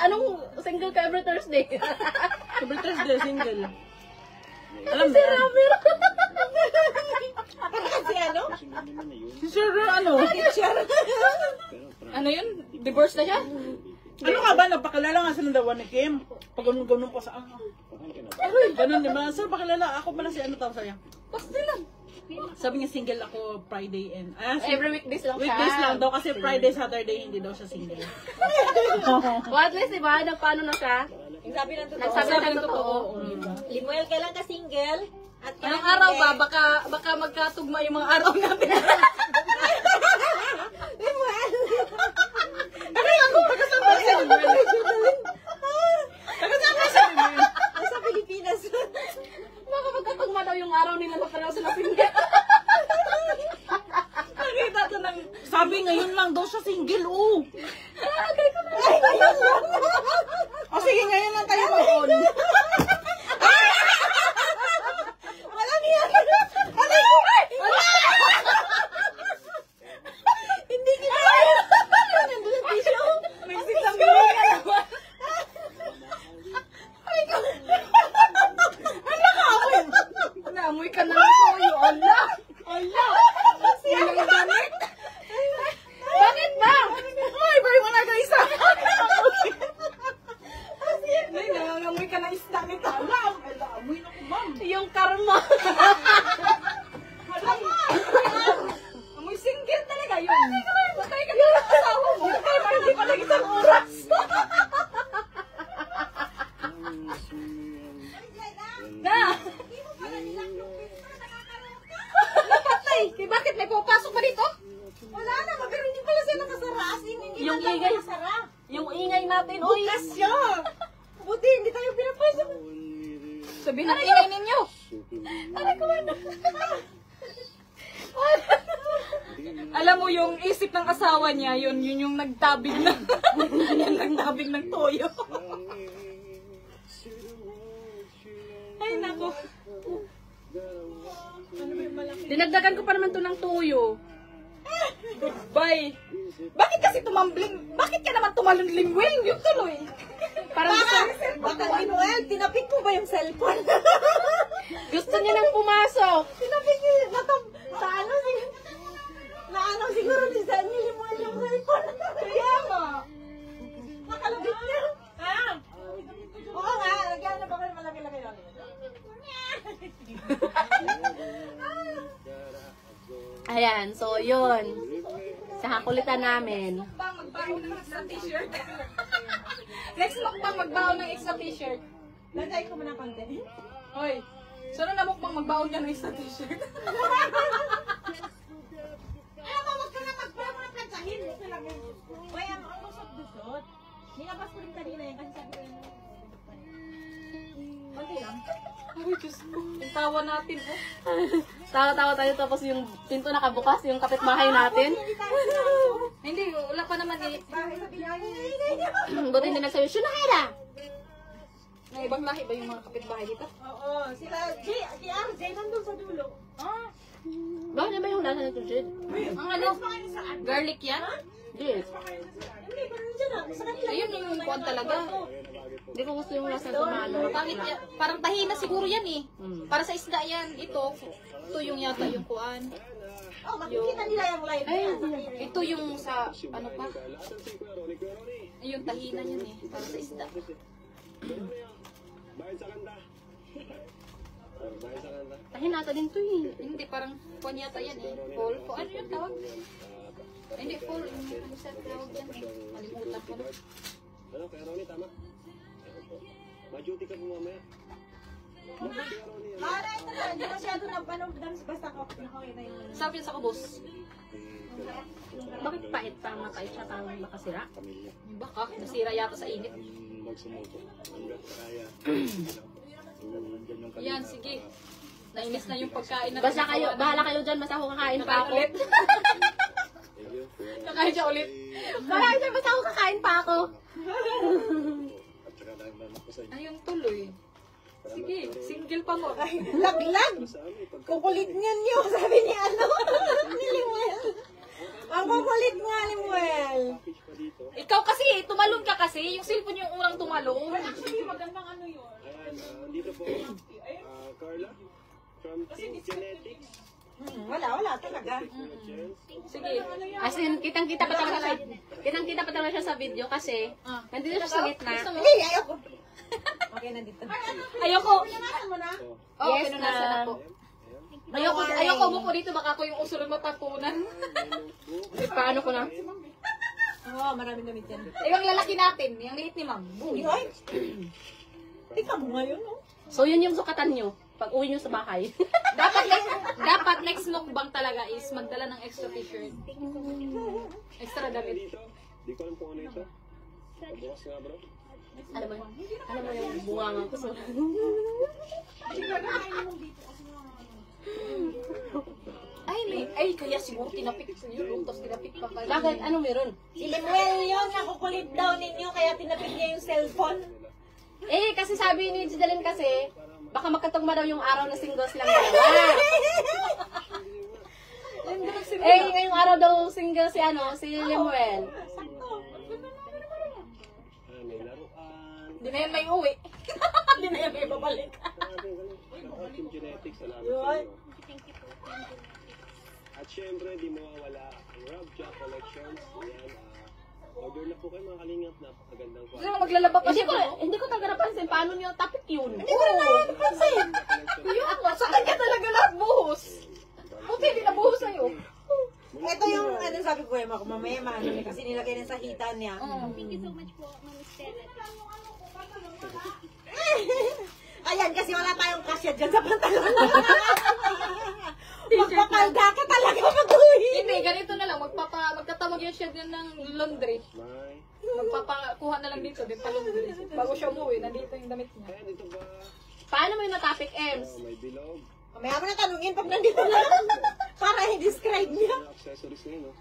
Anong single ka every Thursday? Every Thursday, single. Alam mo Si yan? Ramir. Kasi ano? Si Sir, ano? Ano yun? Divorce na siya? Ano ka ba? Napakilala nga sila daw ni Kim. Pag ganun pa sa ganun, di ba? Sir, pakilala. Ako pala si ano tawag sa'yo? Basta lang. Sabi niya single ako Friday and... Every weekdays lang siya. weekdays lang daw kasi Friday, Saturday hindi daw siya single. O at least, diba? Nagpaano na siya? Nagsabi ng totoo. Nagsabi na ng totoo. Limuel, kailan ka single? At Anong araw ba? Baka magkatugma yung mga araw natin. Limuel! Ano yan? Taga-saan ba siya? Taga-saan ba siya? Nasa Pilipinas. Baka magkatugma daw yung araw nila na parang sila single. Nakita to ng... Sabi ngayon lang daw siya single, oh. O sige, ngayon lang tayo mag-on. Walang yan! Hindi kita! Nandun ang tissue. May sitang bilang ka naman. Naamoy ka na lang po yung ala. Ala! Walang damit. Bakit ba? Ay, bari mo na guys. Ay, nangangamoy ka na isda nito. Amoy na ko, ma'am. Yung karma. Amoy single talaga yun. Patay ka na ng asawa mo. Patay pa hindi pa lang isang oras. Na! Napatay! Bakit may pupasok ba dito? Wala na, pero hindi pala siya nakasara. As in, hindi Yung lang ingay. nakasara. Yung ingay natin, oy. Bukas siya. Buti, hindi tayo pinapasok. Sabihin na ingay ninyo. Alam mo yung isip ng asawa niya, yun yung nagtabig ng yan nagtabig ng toyo. Ay nako. Dinagdagan ko pa naman to ng tuyo. Goodbye. Bakit kasi tumambling? Bakit ka naman tumalunlimwing? Yung tuloy. Parang Baka Limuel, tinapik mo ba yung cellphone? gusto niya nang pumasok. Tinapik niyo sa ano, siguro ni Limuel yung cellphone. Kaya nga. Nakalabit niya. Oo nga, naghanap ako ng malaki-laki lang. Ayan, so yun. Sa kulitan namin. Mukbang magbaon ng extra t-shirt. Next mukbang magbaon ng extra t-shirt. Lagay ko muna konti. Hoy. Sana na mukbang magbaon ka ng extra t-shirt. Alam mo, wag ka na magbaon mo ng plansahin. Uy, ang lusot-lusot. Nilabas ko rin kanina yan kasi sabi ko yun. Konti lang. Uy, Diyos ko. Yung tawa natin, oh. Tawa-tawa tayo tapos yung pinto nakabukas, yung kapitbahay natin. Hindi, wala pa naman eh. Bakit sabi niya, Buti hindi nagsabi, Shunahira! May ibang lahi ba yung mga kapitbahay dito? oo, sila, RJ, nandun sa dulo. Ah, Bakit na ba yung lasa nito, Jid? ang ano? Garlic yan? Jid, Hindi, parang dyan na. Sa kanila. Ayun yung kuwan talaga. hindi ko gusto yung lasa nito na ano. Pangit yan. Parang tahina siguro yan eh. Hmm. Para sa isda yan. Ito yung yata yung kuwan. Oh, makikita nila yung live niya. Ito yung sa, ano pa? Yung tahina yan eh. Para sa isda. Tahinata din to eh. Hindi, parang kuwan yata yan eh. Fall. Ano yung tawag? Hindi, fall. Ano sa tawag yan eh. Malimutan ko na. Ma-duty ka po mamaya. Ito na, hindi masyado na, basta ako, nakawin na yung... Sabi niya sa kubos. Bakit pait? Parang mapait siya, parang makasira. Pamilya. Baka, nasira yata sa init. Magsumuko. Hanggat kaya. Yan, sige. Nainis na yung pagkain na. Basta kayo, bahala kayo dyan, basta ako kakain pa ako. ulit. Nakain siya ulit. Bahala kayo dyan, basta ako kakain pa ako. At saka nagmamahal ko sa inyo. Ayun tuloy. Sige, single pa mo. Laglag! Sa amin, pag Kukulit niyan niyo, sabi ni ni Limuel. Ang kukulit nga, Limuel. package pa dito. Ikaw kasi, tumalon ka kasi. Yung cellphone yung unang tumalon. Actually, magandang ano yun. Ayan, dito po. Carla. From Team Genetics. Wala talaga. Sige. As in, kitang-kita pa talaga siya sa video kasi nandito siya sa gitna. Hey, ayoko. Okay, nandito. Ayoko. Oh, Yes, pinunasan na po. Ayoko mo po dito. Baka ako yung usulong matapunan. Eh, paano ko na? Oo, maraming damit yan. Yung lalaki natin. Yung liit ni ma'am. Ay! Ikaw mo ngayon, no? So, yun yung sukatan nyo pag uwi nyo sa bahay. Dapat next mukbang talaga is magdala ng extra t-shirt. Extra damit. Dito. Di ko alam kung ano ito. Pabukas nga bro. Ano ba? Ano ba yung bunga nga ko? Ay, kaya siguro tinapik sa inyo. Lutos, tinapik pa kayo. Bakit? Ano meron? Si Limuel yun, nakukulit daw ninyo, kaya tinapid niya yung cellphone. Eh, kasi sabi ni Jidalyn kasi, baka magkatugma daw yung araw na singles lang dalawa. Eh, ngayong araw daw single si si Lemuel. May laruan. Hindi na yan may uwi. Hindi na yan may babalik. Team Genetics. Salamat sa inyo. At syempre, di mawawala ang Rob Jack Collections. Ayan, order na po kayo mga kalingap. Napakagandang Hindi quality. na maglalaba pa siya. Hindi ko talaga napansin paano niyo topic yun. Hindi ko na napansin. Yun, sa kanya talaga lahat buhos. Buti hindi na buhos sa'yo. Ito yung, ano sabi ko, mamaya maano niya, kasi nilagay na sa hitan niya. Thank you so much po, Ma'am Stella. Ayan, kasi wala tayong kasya dyan sa pantalon. Magpapalda ka talaga pag-uwi. Hindi, ganito na lang. Magtatawag yung siya din ng laundry. May. Magpapakuha na lang dito, din pa laundry. Bago siya umuwi, nandito yung damit niya. Ayan, dito ba? Paano mo yung na-topic, Ems? May bilog. Mamaya mo na tanungin pag nandito na. Para i-describe niya. Mga accessories ngayon, no?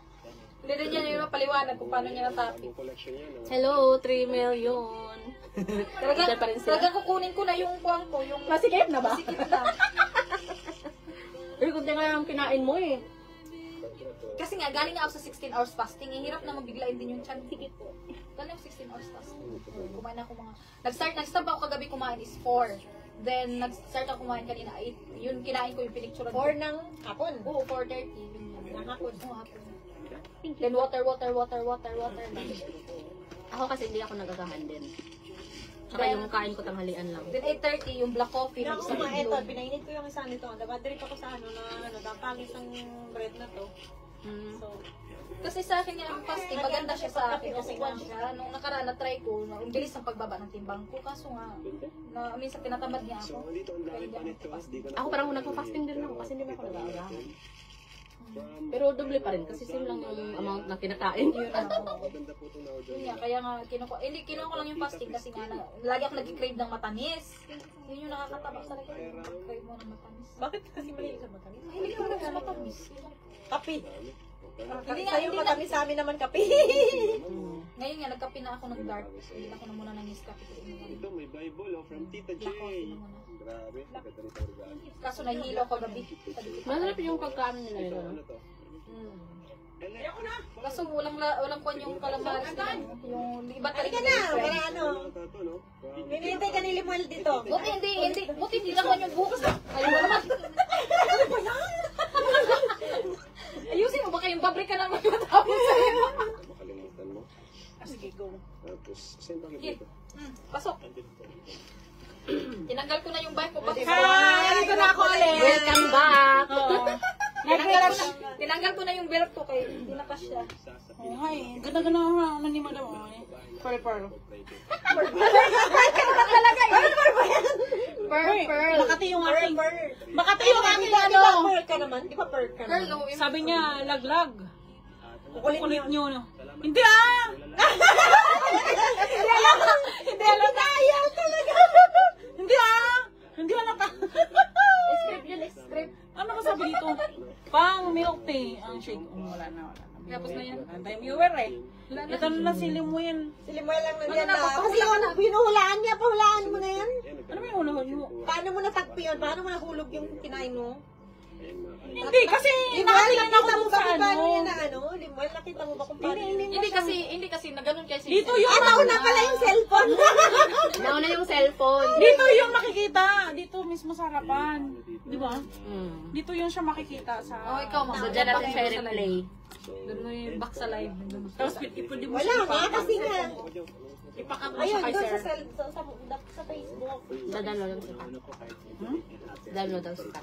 Hindi rin niya yung paliwanag kung paano niya natapik. Bagong collection yan, no? Hello, 3 million. Diyan pa rin sila. Talaga kukunin ko na yung kuwang ko, yung Masikip na ba? sikip na. Eh, kundi nga yung kinain mo eh. Kasi nga, galing nga ako sa 16 hours fasting. Hirap na mabiglain din yung chan. Sige po. Galing ako 16 hours fasting. Kumain ako mga... Nag-start ako kagabi kumain is 4. Then, nag-start ako kumain kanina 8. Yun, kinain ko yung pinicturean. 4 ng hapon. Oo, 4:30. Ng hapon. Oo, hapon. Then, water. Ako kasi hindi ako nagagahan din. Tsaka yung kain ko tanghalian lang. Then, 8:30, yung black coffee. Ako mga ito, pinainit ko yung isa nito. Nabadrip ako sa napangit ang bread na to. So, Kasi sa akin yung fasting, maganda siya sa akin. Kasi siya, nung nakaraan na-try ko, ang bilis ng pagbaba ng timbang ko. Kaso nga, minsan tinatamad niya So, ako. dito ang dami pa nito. Di ko na Ako parang nagpa-fasting din ako kasi hindi na ako nag-aagahan. Pero doble pa rin kasi same lang yung amount na kinakain. Yun na ako. maganda po itong na-order. Yun nga, kaya nga, kinuha ko lang yung fasting kasi nga, lagi ako nag-crave ng matamis. Yun yung nakakataba talaga, yung crave mo ng matamis. bakit kasi mahilig sa matamis? Hindi ko na sa matamis. Kape. Hindi nga, Sa'yo hindi na. matamis sa amin naman kape. Ngayon nga, nagkape na ako ng dark. Hindi na ako na muna ng Nescafe. Ito, may Bible, oh, from Tita J. Black coffee na muna. Grabe, maganda nito ang regalo. Kaso nahihilo ko gabi. Masarap yung pagkaan nila Ito, yun. ano to? Kaso walang kwan yung calamares na yung iba Halika talaga. na, para ano. Tato, no? Wow. Minintay ka ni Limuel dito. Buti hindi lang kwan yung bukas. Ayun mo naman. Ayusin mo, baka yung pabrika naman matapos sa'yo. Makalimutan mo. Sige, go. Tapos, send pa Okay. dito. Pasok. Tinanggal ko na yung bike ko. Bakit? Hi! Dito na ako ulit. Welcome back! Tinanggal ko na yung belt ko kay hindi na kasya. Oh, hi. Ganda-ganda na ni madam. Pearl. Pearl. Makati yung aking. Makati Ay, yung di aking ba ano. pearl ka naman? Di ba pearl ka Pearl, naman? oh, Sabi niya, laglag. Kukulit Kukulit niyo. niyo. Hindi ah! Hindi alam na. Hindi ah! Hindi alam pa. Script yun, script. Ano ba sabi dito? Pang milk tea. Ang shake. Wala na. Tapos na yan. Antay viewer eh. Ito na si Limuel. Si Limoy lang na yan na, na. Kasi yung pinuhulaan niya, pahulaan mo na yan. Ano ba yung unahan mo? Paano mo natagpo yun? Paano mo nahulog yung kinain mo? Hindi, kasi Limoy, nakakita ako nakita mo dun ba sa kung paano ano. yan na ano? Limoy, nakita mo ba kung paano? Hindi kasi na ganun kasi. Dito yung Nauna pala yung cellphone. Nauna yung cellphone. Dito yung makikita. Dito mismo sa harapan. Di ba? Hmm. Dito yung siya makikita sa... Oh, ikaw, ma'am. So, dyan natin siya replay. Doon mo yung back sa live. Tapos pwede mo Wala siya nga, kasi nga. ipakat mo Ayun, siya kay doon sir. sa Facebook. Download lang siya. Hmm? Download daw siya.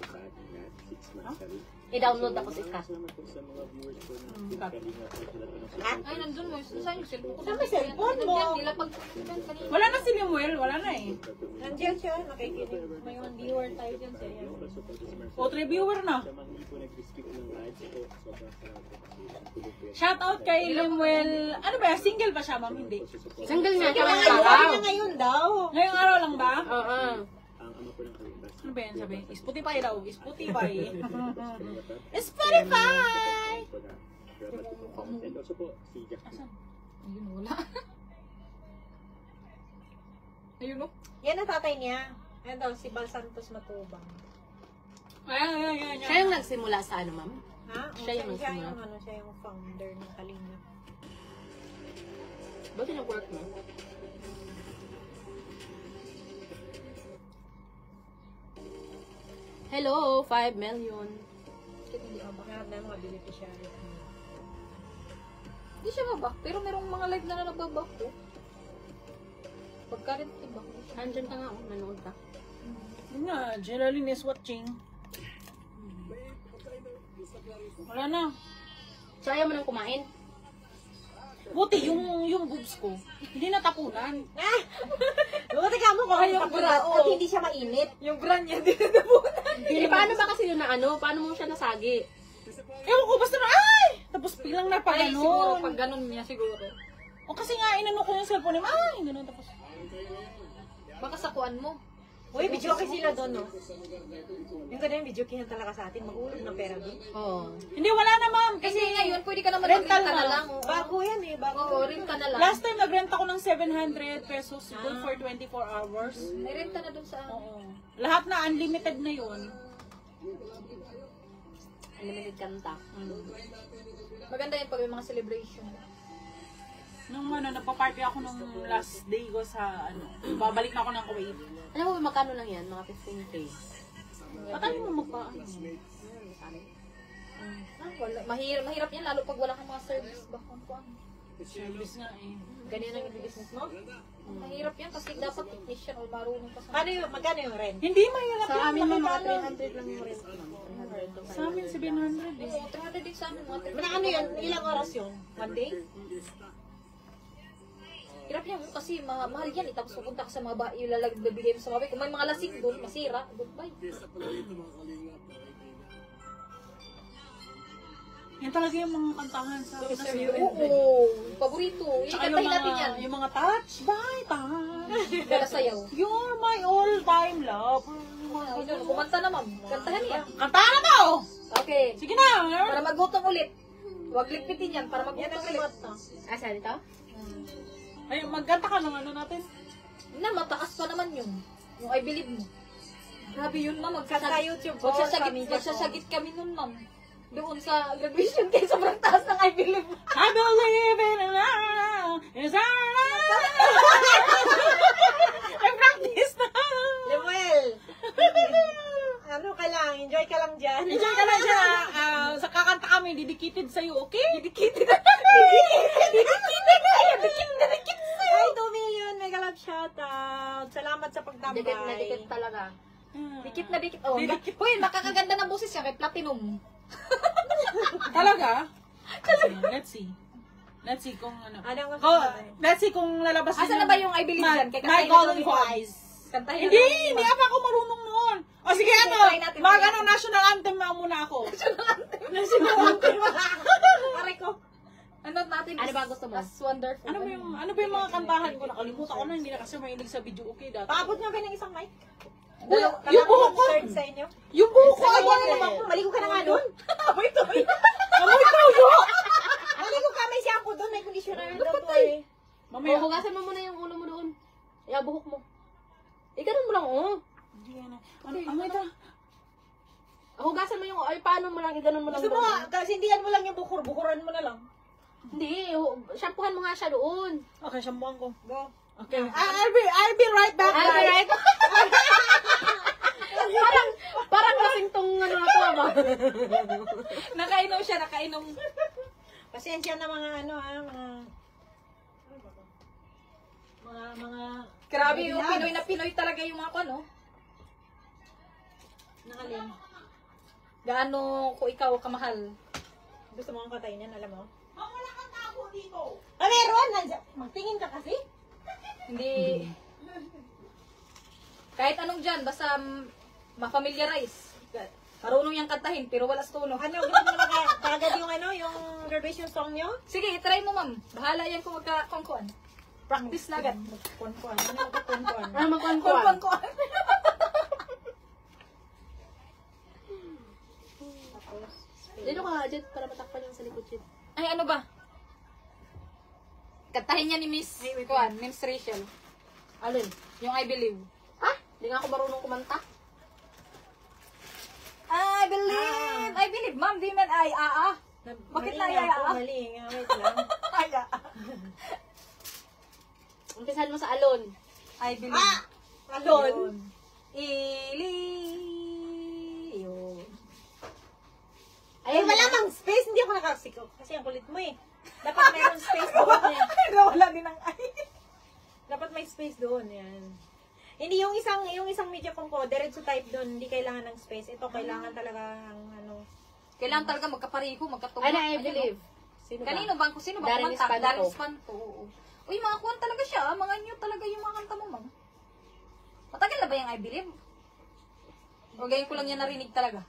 I-download tapos i-cut. Ay, nandun mo. Saan yung cellphone ko? Saan may cellphone mo? Nandiyan, nila pag kanina. Wala na si Limuel. Wala na eh. Nandiyan siya, nakikinig. May one viewer tayo dyan siya. O, 3 viewer na. Shout out kay Limuel. Ano ba? Single ba siya, ma'am? Hindi. Single niya siya Kaya ng araw. niya ngayon daw. Ngayong araw lang ba? Oo. Ano ba yan sabi? Spotify daw. Spotify. Spotify! Asan? Ayun, wala. Ayun, no? Yan ang tatay niya. Yan daw, si Bal Santos Matubang. Ayan. Siya yung nagsimula sa ano, ma'am? Ha? Siya yung nagsimula. Siya yung founder ng Kalinga. Ba't yung work mo? Hello, 5 million. Baka na mga beneficiary. Hindi siya mabak. Pero merong mga live na nagbabak ko. Pagka rin tibak. Andyan ka nga, oh, nanood ka. Yun nga, Geraldine is watching. Wala na. So, ayaw mo nang kumain? Buti yung boobs ko. Hindi natapunan. Buti ka mo kung Yung bra, at hindi siya mainit. Yung brand niya, di na nabunan. Eh, paano ba kasi yun na ano? Paano mo siya nasagi? Ewan ko, basta na, ay! Tapos bilang na pa Ay, siguro, ganun. pag ganun niya, siguro. O kasi nga, inano ko yung cellphone niya, ay! Ganun, tapos. Baka sakuan mo. Uy, video kay sila doon, no? Yung ganun yung video kihan talaga sa atin, mag-ulog ng pera doon. Oo. Hindi, wala na, ma'am. Kasi ngayon, pwede ka naman Rental mag-renta na na. lang. Bago yan eh, bago. Oo, renta na lang. Last time, nagrenta ko ng 700 pesos good for 24 hours. May renta na dun sa... Oo. Lahat na, unlimited na yun. Unlimited kanta. Maganda yan pag may mga celebration. Nung napaparty ako nung last day ko sa, babalik na ako ng Kuwait. Alam mo, magkano lang yan? Mga 15K. Patay mo magpa, Wala. Mahirap yan, lalo pag wala kang mga service ba kung ano. service nga eh. Ganyan ang business mo? Mahirap yan kasi dapat technician o marunong ka sa... Paano yung, magkano yung rent? Hindi, mahirap Sa yan. amin mo, mga Nakita lang. 300 lang yung rent. 300 Sa amin, 700 eh. Oo, 300 din sa amin, mga 300. Na ano yun? Ilang oras yun? One day? Hirap yan kasi mahal yan eh. Tapos pupunta ka sa mga bahay, ilalagay mo sa mga bahay. Kung may mga lasing doon, masira, goodbye. Yan talaga yung mga kantahan sa Oo, paborito. Tsaka Ikantahin natin yan. yung mga touch by touch. Para sayaw. You're my all-time love. Ayun, kumanta na ma'am. Kantahan yan. Kantahan na mo! Okay. Sige na! Para magutom ulit. Huwag ligpitin yan, para Yan magutom ang ulit. remote, no? Asan ito? Ay, magkanta ka ng ano natin. Na, mataas pa naman yun. Yung I believe mo. Grabe yun, ma'am. Kanta YouTube po, sa media po. Magsasagit kami nun, ma'am. Doon sa graduation kaya sobrang taas ng I believe mo. I believe in love is our love. I practice na. Lemuel! Ano ka lang, enjoy ka lang dyan. Enjoy ka lang siya. Sa kakanta kami, dedicated sa'yo, okay? Dedicated. Ay, 2 million, mega love shoutout. Salamat sa pagtambay. Dikit na dikit talaga. Ah. Dikit na dikit. Oh, Dikit. Uy, makakaganda ng boses siya. May platinum. Talaga? Let's see. Let's see kung ano. Anong Let's see kung lalabas Asa na ba yung I Believe dyan? Kaya My kantahin Golden na Voice. Kantahin Hindi, hindi ako marunong noon. O sige, ano, try natin. national anthem na muna ako. National anthem. Aray ko. Ano natin? Ano ba gusto mo? As wonderful. Ano ba yung mga kantahan ko? Nakalimutan ko na, hindi na kasi mahilig sa video okay dati. Paabot nga ba ng isang mic? Yung buhok ko, Third sa inyo? yung buhok ko, Ay, ay, naman po. Maligo ka na nga doon. amoy tuyo. Amoy tuyo. Maligo ka, may shampoo doon. May conditioner doon po eh. Mamaya. Hugasan mo muna yung ulo mo doon. Buhok mo. Ganun mo lang, Amoy ta. Hugasan mo yung, paano mo lang, ganun mo lang. Gusto mo nga, kasi hindi mo lang yung bukuran mo na lang. Hindi, shampoohan mo nga siya doon. Okay, shampooan ko. Go. Okay. I'll be right back, guys. Alright. parang kasing tong ano na to, ba? Nakainom siya, nakainom. Pasensya na mga mga Grabe yung Pinoy na Pinoy talaga yung mga ano. nakalin. Gaano ko ikaw kamahal. Gusto mo ang katayin yan, alam mo? Wala kang tabo dito. Meron! Magtingin ka kasi. Hindi. Kahit anong dyan, basta ma-familiarize. Marunong yung kantahin, pero wala sa tono. Ano, gusto mo na kagad yung yung graduation song nyo? Sige, try mo ma'am. Bahala yan kung magka-kongkuan. Practice na agad. Kuan-kuan. Ano magkukuan-kuan? Ano magkuhan-kuhan? Kongkuan. Dito ka nga, Jet, para matakpan yung sa likod, Jet. Ay, ano ba? Kantahin niya ni Miss Kuan, Miss Rachel. Alin? Yung I Believe. Hindi nga ako marunong kumanta. I believe! I believe, ma'am. Di man ay, Bakit na Mali nga po, ah? mali nga. Wait lang. Ay, Umpisahan mo sa alon. I believe. Alon. Ili. Yun. Ay, wala mang space. Hindi ako nakasiko. Kasi ang kulit mo eh. Dapat mayroon space doon eh. Wala din ang ay. Dapat may space doon. Yan. Hindi yung isang media ko, diretso type doon. Hindi kailangan ng space. Ito kailangan talaga ang Kailangan talaga magkapariho, magkatugma. Ano, I believe? Sino ba? Kanino bang? Sino ba Darren kumanta? Espanto. Darren Espanto. Oo. Uy, mga kuwan talaga siya. Mga new talaga yung mga kanta mo, ma'am. Matagal na ba yung I believe? O ganyan ko lang yan narinig talaga.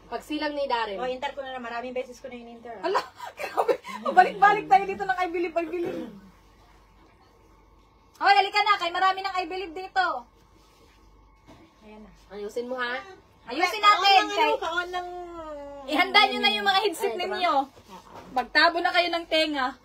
Pagsilang ni Darren. inter ko na. Maraming beses ko na in-inter. Ala, grabe. Balik-balik tayo dito ng I believe, I believe. Hoy, halika na. Kay marami ng I believe dito. Ayan na. Ayusin mo, ha? Ayusin natin. Kaon ng... Ihanda nyo na yung mga headset ninyo. Magtabo na kayo ng tenga.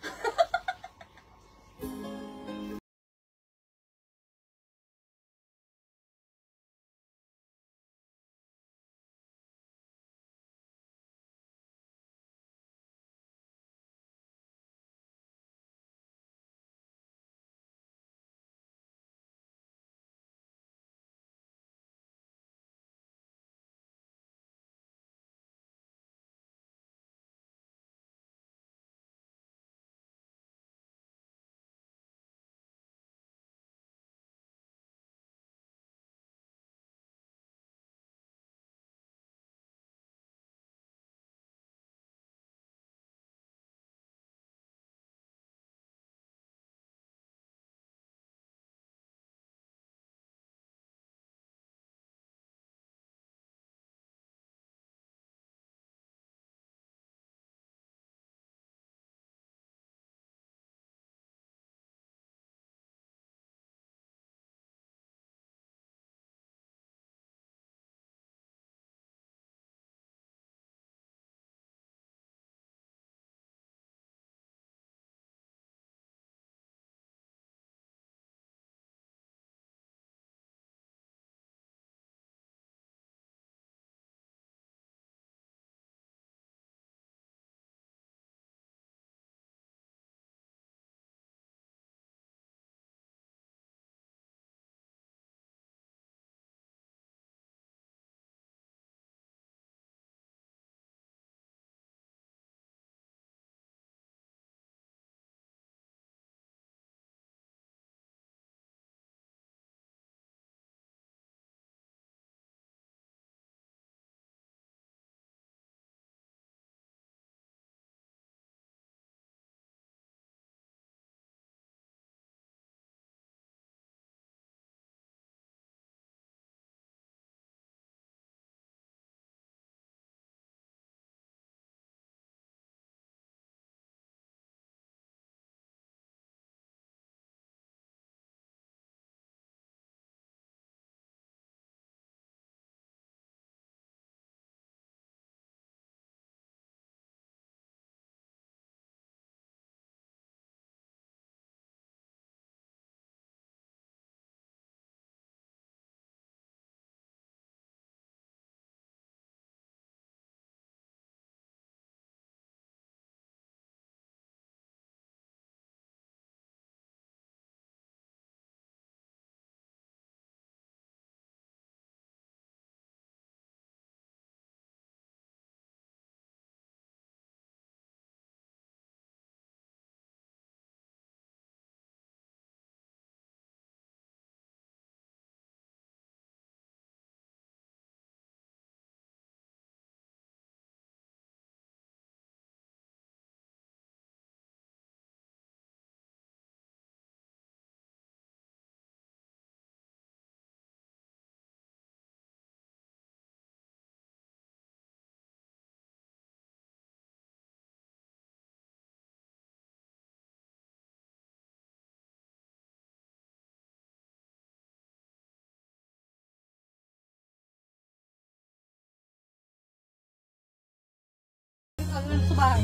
sa bahay.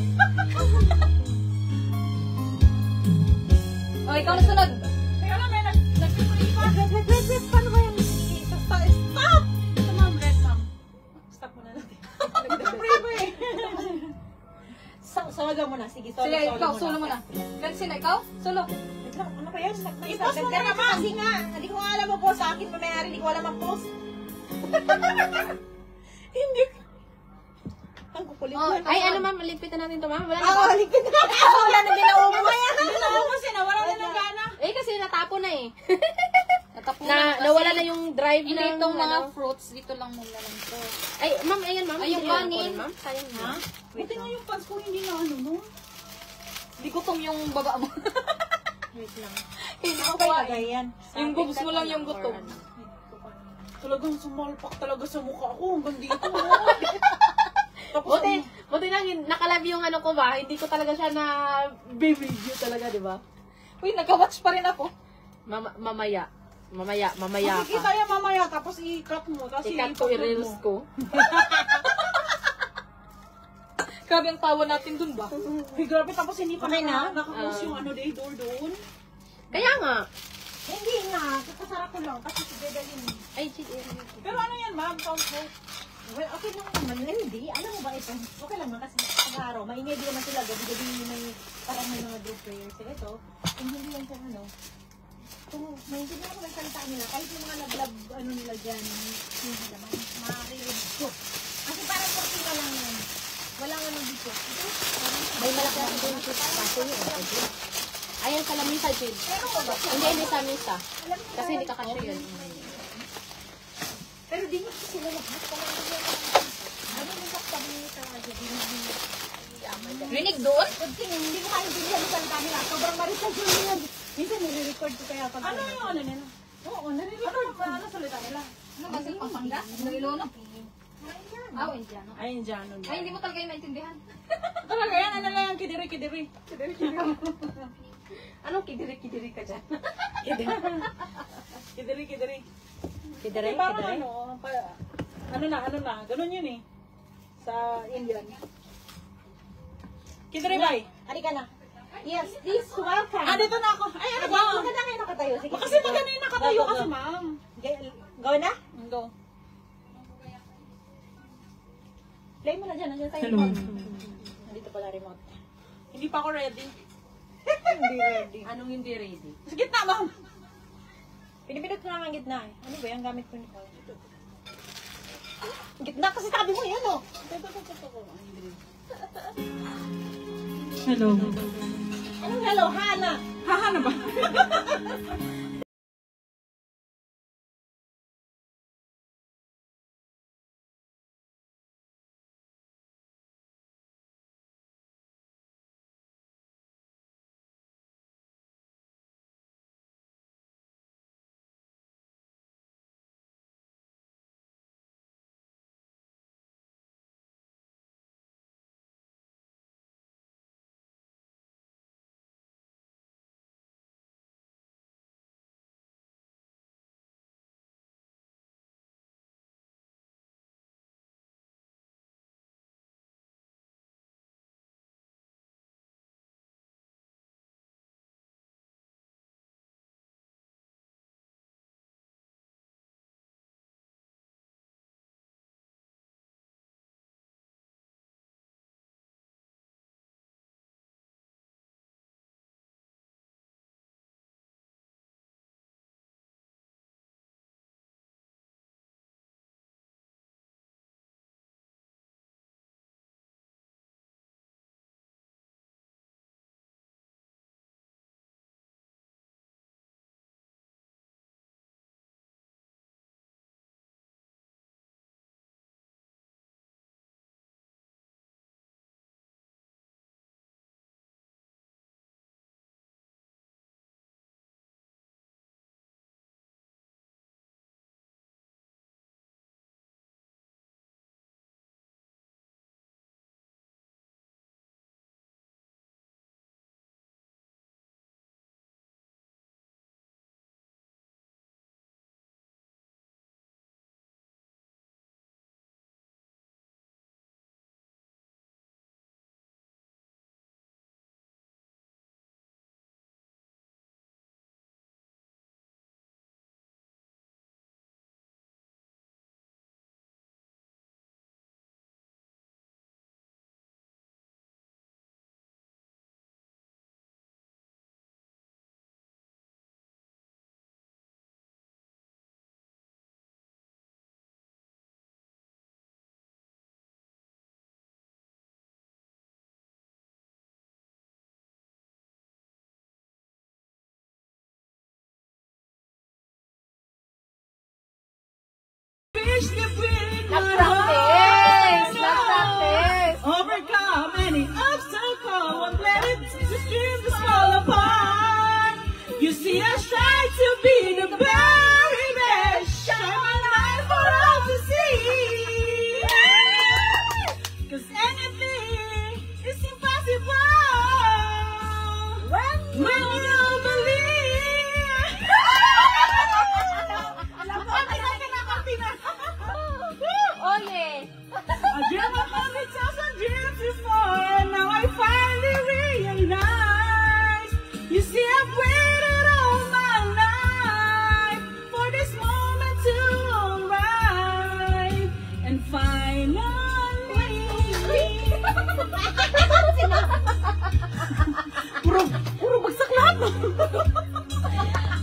O, ikaw na sunod. Kaya lang, may nag-pray pa. Red, paano ba yan? Stop! Ito ma'am, red ma'am. Stop muna natin. Nag-pray pa eh. Solo lang muna. Sige, solo, Sige, solo ikaw, muna. solo muna. Kansina, ikaw? Solo. Ano ba yun? I-post mo na naman. Kasi nga, hindi ko nga alam mo po sa akin. Mamayari, hindi ko alam ang post. Hindi. Ang kukulit Oh, mo. ay, ano ma'am, lipitan natin to ma'am. Wala na. Oo, halipin na. Wala na binaong mo yan. Hindi na ako kasi nawala na ng gana. Eh, kasi natapon na eh. Natapos Nawala na yung drive Hindi ng itong mga ano. fruits, dito lang muna lang to. Ay, ma'am, ayan ma'am. Ay, yung Hindi na kanin. nakunin, ma'am. Sayang na. Buti nga yung pants ko hindi na ano, no? Hindi ko tong yung baba mo. Wait lang. Hindi ko Ako ba kuhain. yan? Yung boobs mo lang yung gutom. Talagang sumalpak talaga sa mukha ko hanggang dito. Tapos Buti lang, nakalab yung ano ko ba, hindi ko talaga siya na video talaga, di ba? Uy, nagka-watch pa rin ako. Mamaya makikita ka. yan mamaya, tapos i-cut mo. Tapos Ikat ko, i-upload i-reels mo. ko. Grabe ang tawa natin dun ba? Ay, grabe, tapos hindi pa Okay na? nakapost yung ano day door doon. Kaya nga. Hindi nga. Kakasara ko lang. Kasi si Bedalin. Ay, shit. Pero ano yan, ma'am? Sound ko. Well, okay lang naman. Hindi. Alam mo ba ito? Okay lang naman kasi pag-araw. Maingay din naman sila. Gabi-gabi may parang may mga group prayers sila. Ito, kung hindi yan sa ano, kung maintindihan ko ng salita nila, kahit yung mga love ano nila dyan, hindi naman, makakirinig ko. Kasi parang kortina lang yan. Walang ano dito. Ito, May malaki ako din yung kaso yun. Ayan sa lamisa, Jid. Hindi sa misa. Kasi hindi kakasya yun. pero di nyo sila lahat. Parang hindi yan. Ano yung sabi sa Rinig doon? hindi ko maintindihan yung salita nila. Sobrang marital ko yun. Minsan nire-record ko kaya pag Ano yung ano nila? Oo, nire-record ko. Ano salita nila? Ano ba sila Pampanga? Narilono? Ah, Indiano. Ay, dyan. Ay, hindi mo talaga yung maintindihan. Talaga yan, ano lang, kidiri-kidiri. Anong kidiri-kidiri ka dyan? Kidiri-kidiri. Kidere, Parang ano, ano na, ganun yun eh. Sa Indian. Kidiri bay. Halika na. Yes, please, welcome. Dito na ako. Ay, ano ba? Maganda kayo nakatayo. Sige, Kasi maganda yung nakatayo kasi, ma'am. Go na? Go. Play mo na dyan. Nandiyan tayo remote. Nandito pala remote. Hindi pa ako ready. Hindi ready. Anong hindi ready? Sa gitna, ma'am. Pinipindot ko lang ang gitna eh. Ano ba yung gamit ko nito? Gitna kasi sabi mo yan oh. Hello. Anong hello? Hana. Haha na ba? wish that we'd Nag-practice! Nag-practice! overcome any obstacle and let it just dream to fall apart. You see, I try to be the very best, shine my light for all to see. 'Cause anything is impossible when you believe. Oye! I dreamt of 100,000 dreams before, and now I finally realize. You see, I've waited all my life for this moment to arrive, and finally. Puro bagsak lahat.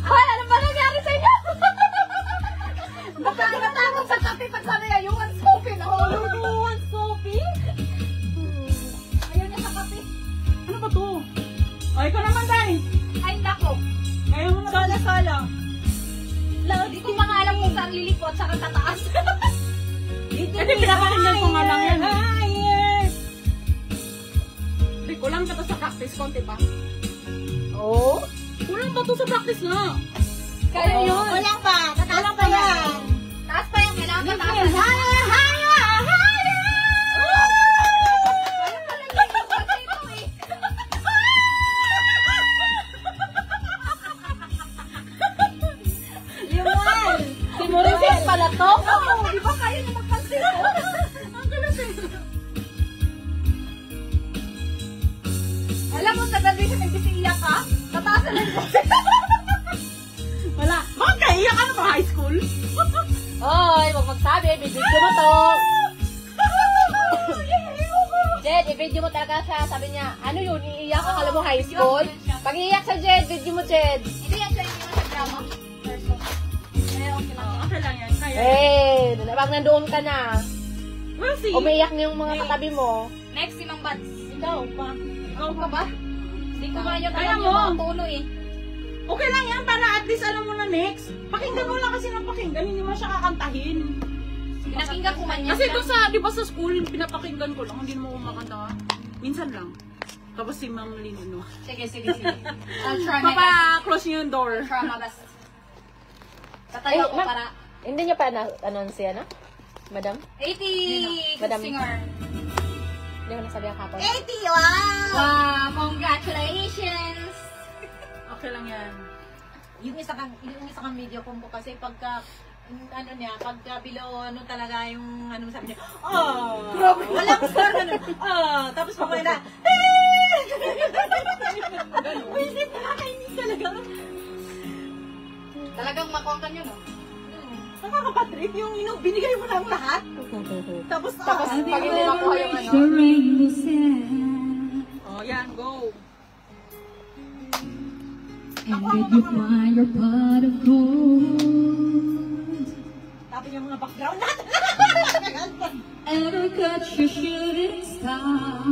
Hoy, ano ba nangyari sa inyo? Nakakatakot sa kape pag sabi niya, you want Sophie? Nahulog mo, you want Sophie? Ayaw niya sa kape. Ano ba to? O, ikaw naman, Day. Ay, nako. Kaya mo na sala. Di ko pa nga alam kung saan lilikot, saan ang tataas. Kasi pinapakinggan ko nga lang yan. Kulang ka to sa practice, konti pa. Oh? Kulang ba to sa practice nga? Kaya yun. Wala pa. Tataas pa yan. Taas pa yung kailangan mataasan. Higher, higher, higher! Ayaw pala lilikot sa ito eh. Liwan! Si Maurice pala to? Oo, di ba kayo na magpansin? Ang galas eh. Alam mo, sa graduation, nagsisiiyak ka? Tataasan lang ko. Wala. Bakit kaiyak ka na ba high school? Oy, huwag magsabi. Bibidyo mo to. Jed, i-video mo talaga siya. Sabi niya, ano yun? Iiyak ka? Alam mo, high school? Pag iiyak sa Jed, video mo, Jed. Hindi yan siya yung sa drama. Person. Eh, okay lang. Okay lang yan. Kaya. Pag nandoon ka na, We'll see. umiiyak na yung mga katabi mo. Next, si Mang Bats. Ikaw pa. Ikaw ka ba? Hindi ko nga yun Kaya alam mo. yung mga tono eh. Okay lang yan para at least alam mo na next. Pakinggan mo lang kasi ng pakinggan. Hindi mo siya kakantahin. Pinakinggan ko man yan. Kasi doon sa, di ba sa school, pinapakinggan ko lang. Hindi mo kumakanta. Minsan lang. Tapos si Ma'am Lynn, ano. Sige. I'll try my best. Papa-close niyo yung door. I'll try my best. Tatayo ko para Hindi niya pa na-announce yan, Madam? 80 Madam. singer. Hindi mo nasabi ang kapon. 80, wow! Wow, congratulations! Okay lang yan. Yung isa kang video ko kasi pagka pagka below, talaga yung, sabi niya, walang score, tapos mamaya na, hindi nakakainis talaga. Talagang makuha nyo, no? Nakakapatrip yung binigay mo lang lahat. Tapos Pag hindi makuha yung ano. Oh, yan, go. And did you find your pot of gold? tapos yung mga background natin. Ever got your shooting star?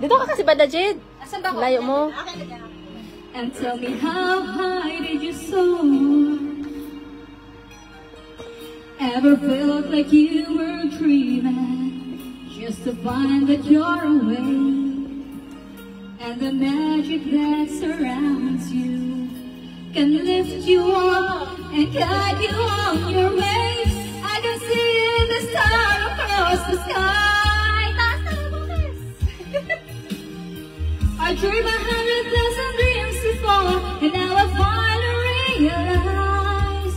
Dito ka kasi banda, Jed. Asan ba ako? Layo mo. And tell me how high did you soar? Ever felt like you were dreaming just to find that you're awake? And the magic that surrounds you can lift you up and guide you on your way. I can see the star across the sky. I dreamed 100,000 dreams before, and now I finally realize.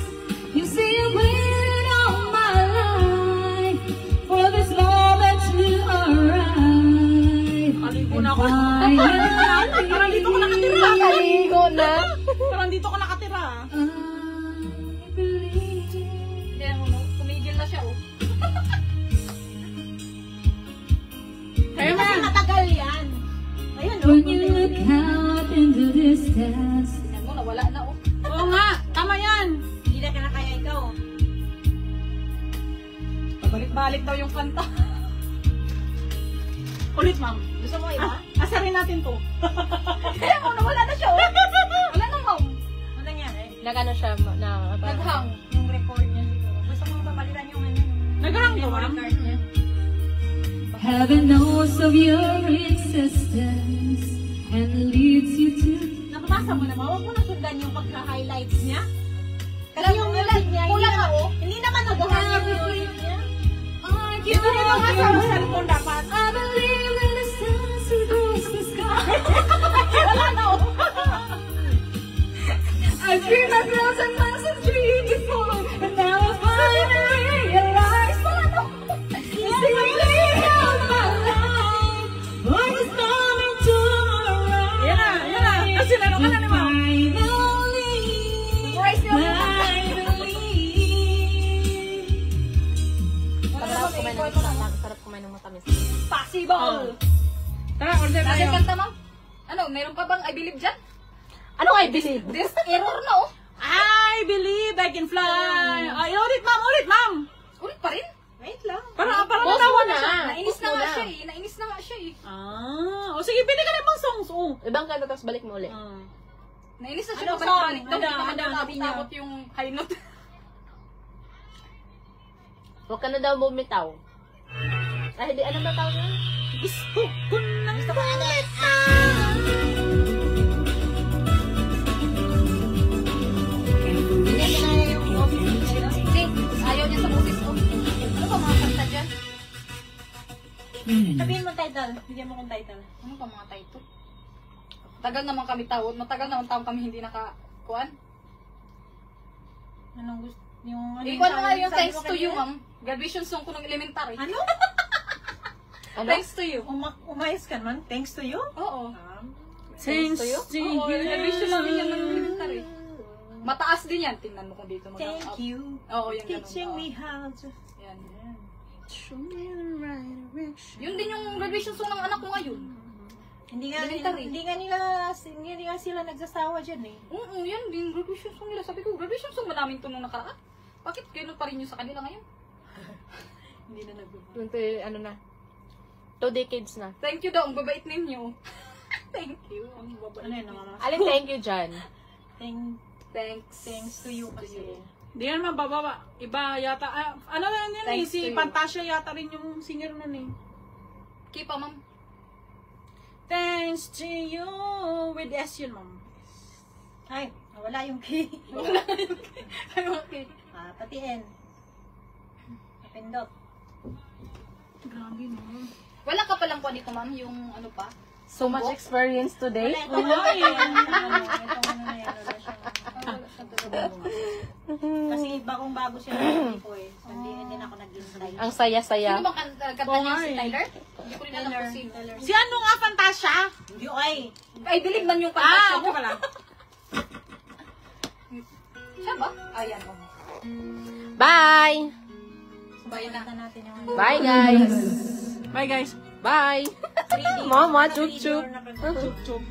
You see, I waited all my life for this moment to arrive. Aligo na ako. Parang dito ko nakatira. Kaligo na. Parang dito ko nakatira. Hindi, kumigil na siya, oh. Kaya Kasi man. matagal yan. Ayun, When you look out in the distance, Tingnan mo, nawala na, oh. Oo nga, tama yan. Hindi na kinakaya ikaw. Balik-balik daw yung kanta. Ulit, ma'am. Gusto mo iba? Asarin natin to. Kaya mo, nawala na siya, oh. Wala na, ma'am. Ano nangyari? Nagano siya, Naghang. Yung record niya siguro. Gusto mo papalitan yung ano? Nagarang ka, ma'am? Card niya. Heaven knows of your existence and leads you to. Nababasa mo naman, huwag mo na sundan yung pagka-highlights niya. Kasi yung music niya, kulang ako. Hindi naman nagawa yung music niya. Ito rin ang asa sa cellphone dapat. I believe in the stars who goes the sky. Wala na, oh. I dreamed a thousand miles of dream before, and now I finally realize. What is coming tomorrow? Yan na. Kasi lalo ka na naman. Memorize nyo. Sarap kumain ng matamis. Possible. Tara, order Dati tayo. kanta, ma'am. Ano, meron pa bang I believe dyan? Ano I believe? This error na, oh. I believe I can fly. Ay, ulit, ma'am. Ulit pa rin. Wait lang. Para Post natawa mo na siya. Nainis na nga na. siya eh. Nainis na nga siya eh. O sige, pili ka na ibang songs. Oh. Ibang kanta, tapos balik mo ulit. Nainis na siya. Ano Balik-balik song? daw. Hindi Ano, naman daw sabi niya? naabot yung high note. Huwag ka na daw bumitaw. Ay, hindi. Anong ba tawag yun? Gusto ko na. Hindi. Ayaw niya sa boses, oh. Ano ba mga kanta dyan? Sabihin mo title. Bigyan mo kong title. Ano pa mga title? Tagal naman kami tawad. Matagal naman taon kami hindi nakakuan. Anong gusto? Yung ano Ikuan mo nga yung sabi thanks mo to you, kanina? ma'am. Graduation song ko ng elementary. Ano? Ano? Thanks to you. Umayos ka man? Thanks to you? Oo. Thanks to you. Oo, graduation namin yan ng elementary. Mataas din yan. Tingnan mo kung dito mag-up. Thank you. Oo, yung ganun. Teaching Oo. me how to... Yan. Show me the right direction. Yun din yung graduation song ng anak ko ngayon. Hindi nga Elementary. hindi nga sila nagsasawa dyan eh. Oo, yan din. Graduation song nila. Sabi ko, graduation song ba namin ito nung nakaraan? Bakit ganun pa rin yung sa kanila ngayon? Hindi na nag 20, ano na? 2 decades na. Thank you daw. Ang babait ninyo. Thank you. Ang babait. Ano yun, mga Alin, thank you, John. Thanks Thanks to you kasi. Hindi yan mababa. Iba yata. Ano na yan eh. Thanks to Si you. Fantasia yata rin yung singer nun eh. Keep ma'am. Thanks to you. With S yun, ma'am. Ay, wala yung K. Okay. Pati N. Napindot. Grabe no. Wala ka palang po dito, ma'am, yung ano pa? So much experience today. Wala, ito nga eh. Itong ano na yan. Wala siyang... Kasi bagong-bago siya na ko eh. So, hindi na ako nag-intay. Ang saya-saya. Sino bang kanta niya si Tyler? Hindi ko rin alam kung sino. Si ano nga, Fantasia? Hindi ay. I believe man yung kanta Ah, mo. okay pala. Siya ba? Ayan. Oh. Bye! Bayan na. Kanta natin yung... Bye, guys! Bye, guys. Bye! 3D. Mama, 3D chup-chup. or na- Chuk-chuk.